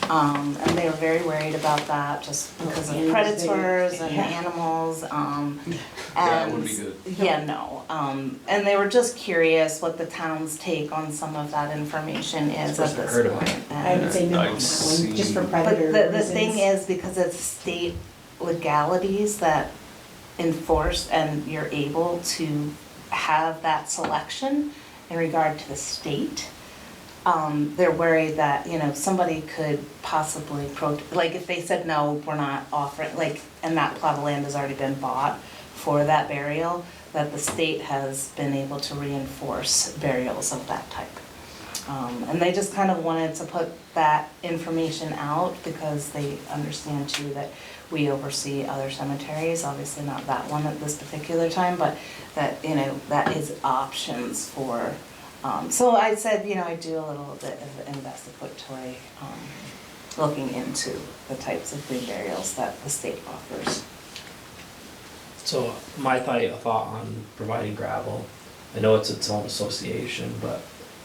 And they were very worried about that just because of predators and animals. That would be good. Yeah, no. And they were just curious what the town's take on some of that information is at this point. I would say no on that one, just for predator But the reasons. thing is, because it's state legalities that enforce, and you're able to have that selection in regard to the state, they're worried that, somebody could possibly, like if they said, no, we're not offering, like, and that plot of land has already been bought for that burial, that the state has been able to reinforce burials of that type. And they just kind of wanted to put that information out because they understand too that we oversee other cemeteries, obviously not that one at this particular time, but that, you know, that is options for, so I said, you know, I do a little bit of investigatory, looking into the types of green burials that the state offers. So my thought on providing gravel, I know it's its own association, but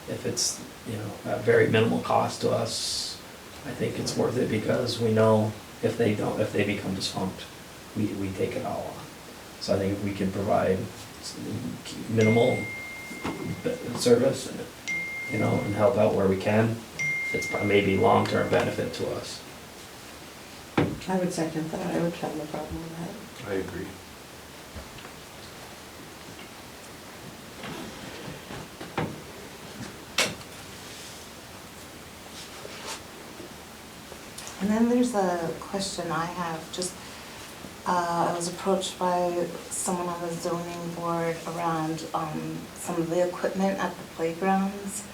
if it's, you know, at very minimal cost to us, I think it's worth it because we know if they become defunct, we take it all on. So I think if we can provide minimal service, you know, and help out where we can, it's maybe long-term benefit to us. I would second that, I would have no problem with that. I agree. And then there's a question I have, just, I was approached by someone on the zoning board around some of the equipment at the playgrounds,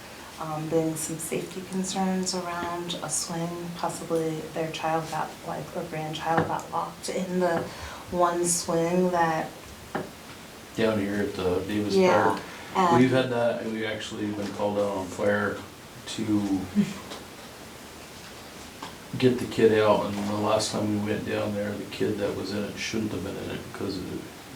being some safety concerns around a swing, possibly their child got, like, or grandchild got locked in the one swing that. Down here at the Davis Yeah, Park. and- We've had that, and we've actually been called out on fire to get the kid out, and the last time we went down there, the kid that was in it shouldn't have been in it because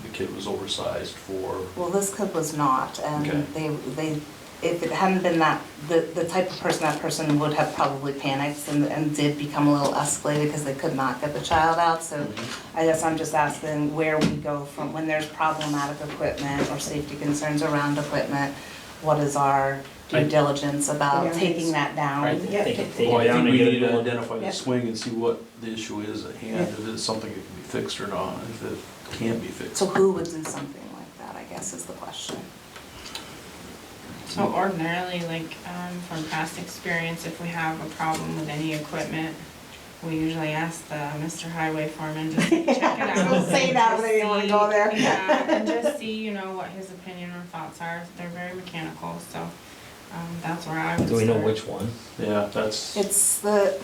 the kid was oversized for. Well, this kid was not, and Okay. they, if it hadn't been that, the type of person, that person would have probably panicked and did become a little escalated because they could not get the child out, so I guess I'm just asking where we go from, when there's problematic equipment or safety concerns around equipment, what is our due diligence about taking that down? Well, I think we need to identify the swing and see what the issue is at hand, if it's something that can be fixed or not, if it can't be fixed. So who would do something like that, I guess is the question. So ordinarily, like, from past experience, if we have a problem with any equipment, we usually ask the Mr. Highway Foreman to check it out. I was gonna say that, but I didn't wanna go there. Yeah, and just see, you know, what his opinion or thoughts are. They're very mechanical, so, that's where I would Do we know start. which one? Yeah, that's, is It's the,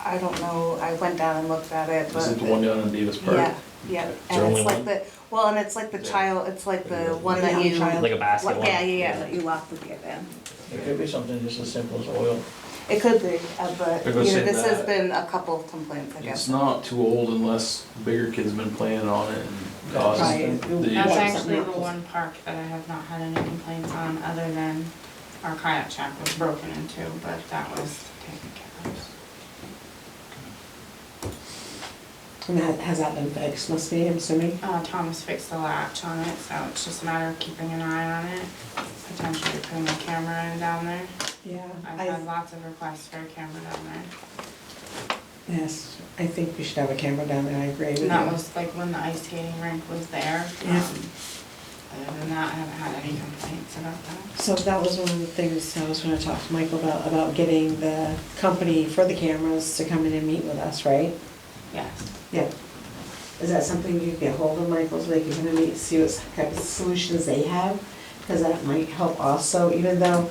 I don't know, I went down and looked at it, but. it the one down in Davis Park? Yeah, yeah, there and only it's like one? the, well, and it's like the child, it's like the one The that young you. child. Like a basket one? Yeah, that you lock the kid in. It could be something just as simple as oil. It could be, but, I you was know, saying this has that been a couple of complaints, I It's guess. not too old unless bigger kids been playing on it and caused Right. the That's issue. actually the one park that I have not had any complaints on, other than our kayak shack was broken into, but that was taken care of. And has that been fixed, must be, I'm assuming? Thomas fixed the latch on it, so it's just a matter of keeping an eye on it, potentially putting a camera in down there. Yeah. I've had lots of requests for a camera down there. Yes, I think we should have a camera down there, I agree with you. And that was like when the ice skating rink was there. Yeah. Other than that, I haven't had any complaints about that. So that was one of the things I was gonna talk to Michael about getting the company for the cameras to come in and meet with us, right? Yes. Yeah. Is that something you can get hold of, Michael, so they can come and meet, see what kind of solutions they have? Because that might help also, even though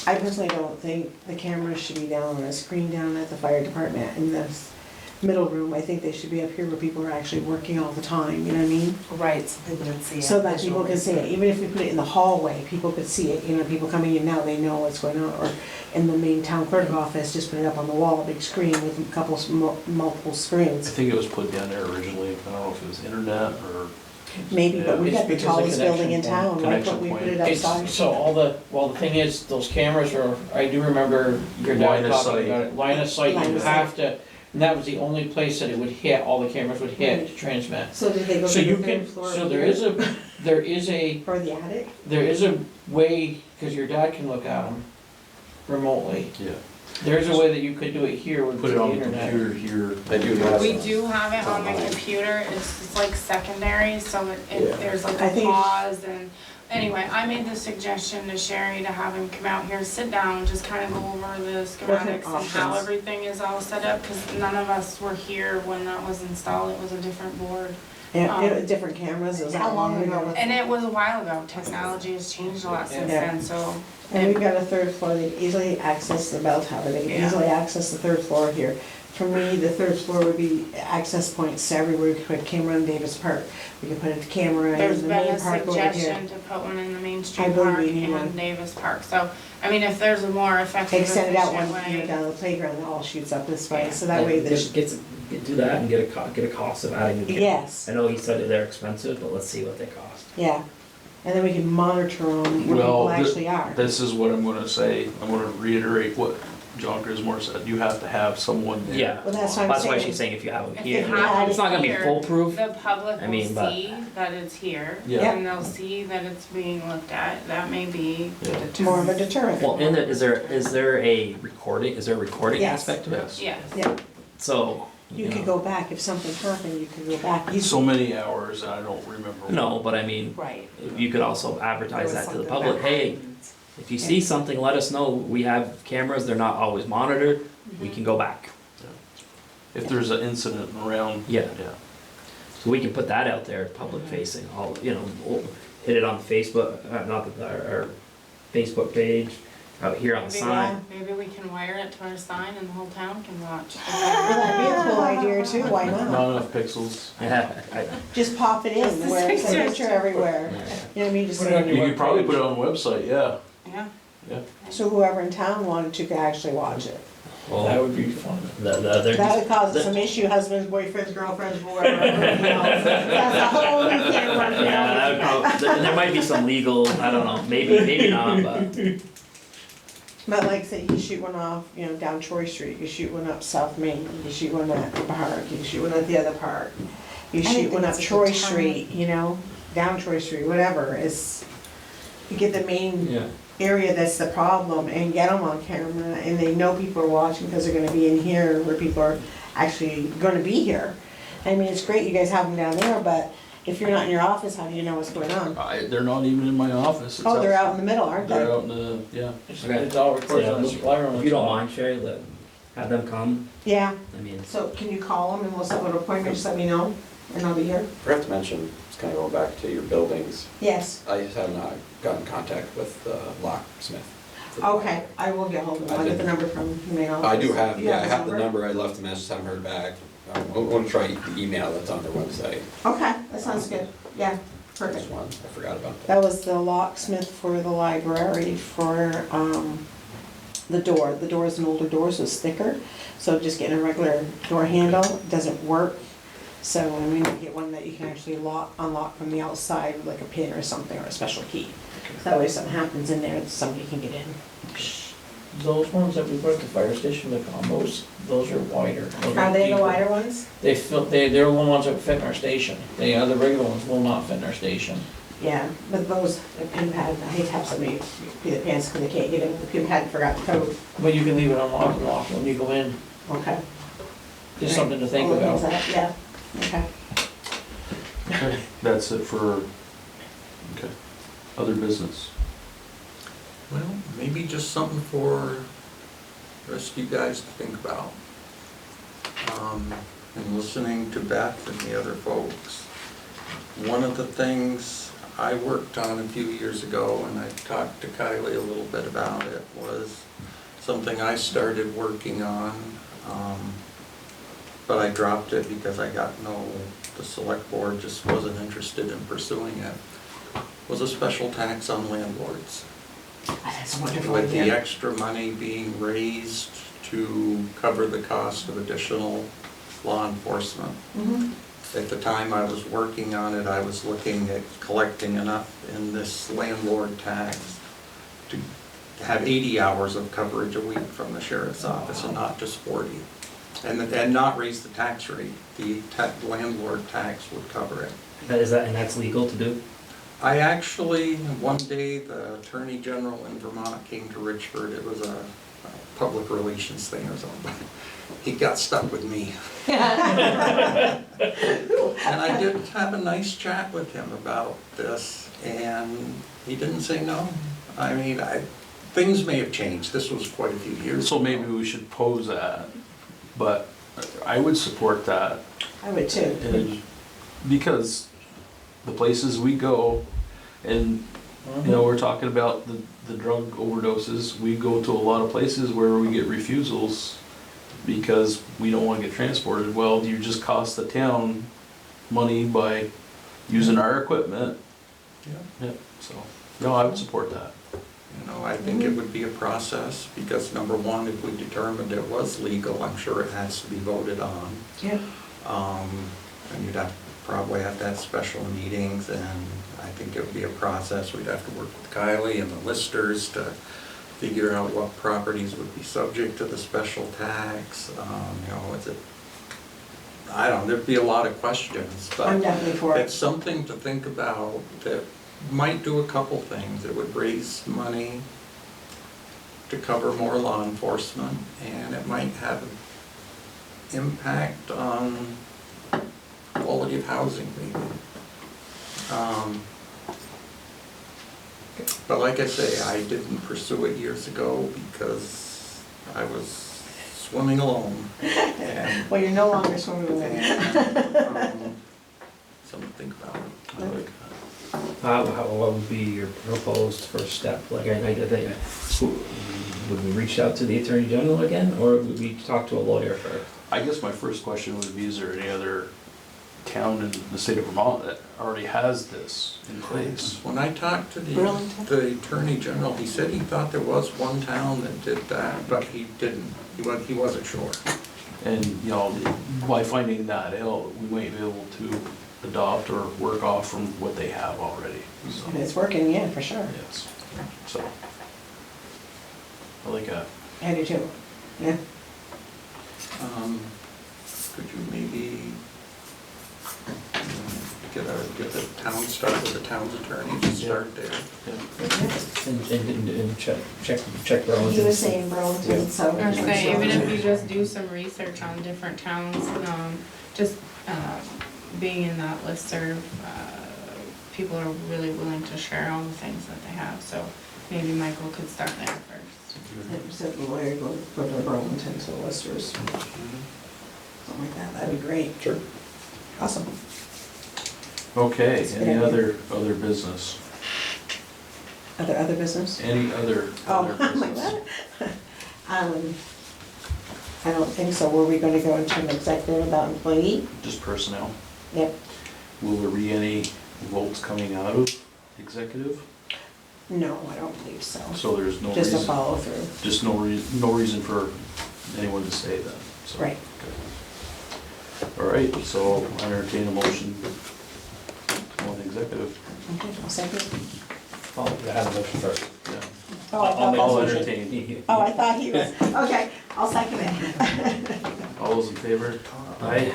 I personally don't think the cameras should be down on a screen down at the fire department in this middle room. I think they should be up here where people are actually working all the time, you know what I mean? Right, so people can see it. So that people can see it, even if we put it in the hallway, people could see it, you know, people coming in now, they know what's going on. Or in the main town clerk office, just put it up on the wall, a big screen with a couple, multiple I screens. think it was put down there originally, I don't know if it was internet or. Maybe, but we It's got the because the tallest building in connection town, right, connection but we put point. it outside. So well, the thing is, those cameras are, I do remember your Line dad of talking sight. about it, line of sight, Line you of have to, and that was the only place that it would hit, all the cameras would hit to transmit. So did they go So to you the can, third floor? so there is a, Or the attic? there is a way, because your dad can look at them remotely. Yeah. There's a way that you could do it here with the Put it on the internet. computer here. I do have We some. do have it on the computer, it's just like secondary, so Yeah. if there's like I a think- pause and, anyway, I made the suggestion to Sherry to have him come out here, sit down, just kind of go over the schematics and how options? everything is all set up, because none of us were here when that was installed, it was a different board. different cameras, it was How that long ago. And it was a while ago, technology has changed a lot since Yeah. then, so. And we've got a third floor, they can easily access the bell tower, they can Yeah. easily access the third floor here. For me, the third floor would be access points to everywhere. We could put a camera in Davis Park, we could put a camera There's in the been main a park over here. suggestion to put one in the Main Street I believe Park we need and one. Davis Park, so, I mean, if there's a more effective, Extend it out efficient one, you know, way. down the playground, it all shoots up this way, so that way there's, Do that and get a cost of adding new cameras. yes, I know he said that they're expensive, but let's see what they cost. yeah. And then we can monitor them where Well, people actually are. this is what I'm gonna say, I'm gonna reiterate what John Grismore said, you have to have someone there. Yeah, Well, that's what I'm that's why saying. she's saying if you have them If here, you have it's not gonna be here, foolproof. The public I will mean, but- see that it's here, Yeah. and they'll see that it's being looked at, that may be the Yeah. deterrent. More of a deterrent. Well, and is there a recording Yes. aspect of it? Yes. Yes. Yeah, So, you could know. go back, if something happened, you could go back. You- So many hours, I don't remember. No, but I mean, Right. you could also advertise There was that to the something public, that hey, happened. if you see something, let us know, we have cameras, they're not always monitored, we can go back. If there's an incident around. Yeah. Yeah. So we can put that out there, public facing, all, you know, we'll hit it on Facebook, not the, our Facebook page, out here on the sign. Maybe we can wire it to our sign and the whole town can watch. Well, that'd be a cool idea too, why not? Not enough pixels. Yeah, Just pop it in where it's a picture everywhere. You know what I mean? Just Put it on You your could probably webpage. put it on the website, yeah. Yeah. Yeah. so whoever in town wanted to could actually watch it. Well, That would be fun. That would cause some issue, husbands, boyfriends, girlfriends, whoever, you know. That's a whole new can of worms, you yeah, know. that would probably, there might be some legal, I don't know, maybe not, but. But like say you shoot one off, you know, down Troy Street, you shoot one up South Main, you shoot one at the park, you shoot one at the other park. You I shoot think one up it's a Troy good time. Street, you know, down Troy Street, whatever, is, you get the main Yeah. area that's the problem and get them on camera and they know people are watching because they're gonna be in here where people are actually gonna be here. I mean, it's great you guys have them down there, but if you're not in your office, how do you know what's going on? They're not even in my office. It's Oh, they're out in the middle, aren't They're they? out in the, yeah. It's all recorded on the supply room. If you don't mind, Sherry, have them come, Yeah, I mean, so can you call them and we'll set up an appointment, just let me know and I'll be here? Forgot to mention, it's kind of going back to your buildings. Yes, I just have not gotten in contact with the locksmith. okay, I will get hold of them, I'll get the number from the main office. I do have, You yeah, I his have the number, I left a message, haven't heard back. I'm gonna try the email that's on their website. Okay, that sounds good, yeah, This perfect. one, I forgot about that. That was the locksmith for the library for, the door. The door is an older door, so it's thicker. So just getting a regular door handle doesn't work. So we need to get one that you can actually unlock from the outside with like a pin or something or a special key. So that way if something happens in there, somebody can get in. Those ones that we put at the fire station, the combos, those are wider. Those Are they the deeper. wider ones? They're the ones that fit in our station. The other regular ones will not fit in our station. Yeah, but those, the pin pad, I hate to have somebody pee their pants because they can't get in. The pin pad forgot the code. But you can leave it unlocked and locked when you go in. Okay. Just something to think All the things about. that- Yeah, okay. Okay, that's it for, okay, other business. Well, maybe just something for the rest of you guys to think about. And listening to Beth and the other folks. One of the things I worked on a few years ago, and I talked to Kylie a little bit about it, was something I started working on, but I dropped it because the select board just wasn't interested in pursuing it, was a special tax on landlords. That's a wonderful With the idea. extra money being raised to cover the cost of additional law enforcement. Mhm. At the time I was working on it, I was looking at collecting enough in this landlord tax to have 80 hours of coverage a week from the sheriff's office and not just 40. And not raise the tax rate. The landlord tax would cover it. and that's legal to do? I actually, one day, the Attorney General in Vermont came to Richford. It was a public relations thing or something, but he got stuck with me. And I did have a nice chat with him about this, and he didn't say no. I mean, things may have changed. This was quite a few years So ago. maybe we should pose that, but I would support that. I would too. And Because the places we go, and, you know, we're talking about the drug overdoses, we go to a lot of places where we get refusals because we don't wanna get transported. Well, you just cost the town money by using our equipment. Yeah, so, no, I would support that. You know, I think it would be a process, because number one, if we determined it was legal, I'm sure it has to be voted on. Yeah. And you'd probably have to have special meetings, and I think it would be a process. We'd have to work with Kylie and the listers to figure out what properties would be subject to the special tax. You know, I don't know, there'd be a lot of questions, but I'm definitely for it. it's something to think about that might do a couple things. It would raise money to cover more law enforcement, and it might have an impact on quality of housing maybe. But like I say, I didn't pursue it years ago because I was swimming alone. And, Well, you're no longer swimming alone. something to think about. I like that. What would be your proposed first step? Like, I think, would we reach out to the Attorney General again, or would we talk to a lawyer first? I guess my first question would be, is there any other town in the state of Vermont that already has this in place? When I talked to Burlington? the Attorney General, he said he thought there was one town that did that, but he didn't. He wasn't sure. And, you know, by finding that out, we might be able to adopt or work off from what they have already, so. If it's working, yeah, for sure. Yes, so. I like that. I do too. Yeah. Could you maybe get the town, start with the town's attorney, just start there? And check Burlington. He was saying Burlington, so. Or say, even if you just do some research on different towns, just being in that listserv, people are really willing to share all the things that they have, so maybe Michael could start there first. So the lawyer go to Burlington, to the listers. Something like that, that'd be great. Sure. Awesome. Okay, That's a good any idea. other business? Other business? Any other Oh, I'm like, business? what? I don't think so. Were we gonna go into an executive about employee? Just personnel? Yep. Will there be any votes coming out of executive? No, I don't believe so. So there's no Just a reason, follow through. just no reason for anyone to stay then, so. Right. All right, so I entertain a motion on executive. Okay, I'll second. Oh, I have a motion first. Yeah. Oh, I thought I'll that was- entertain. Oh, I thought he was, okay, I'll second it. All those in favor? Aye.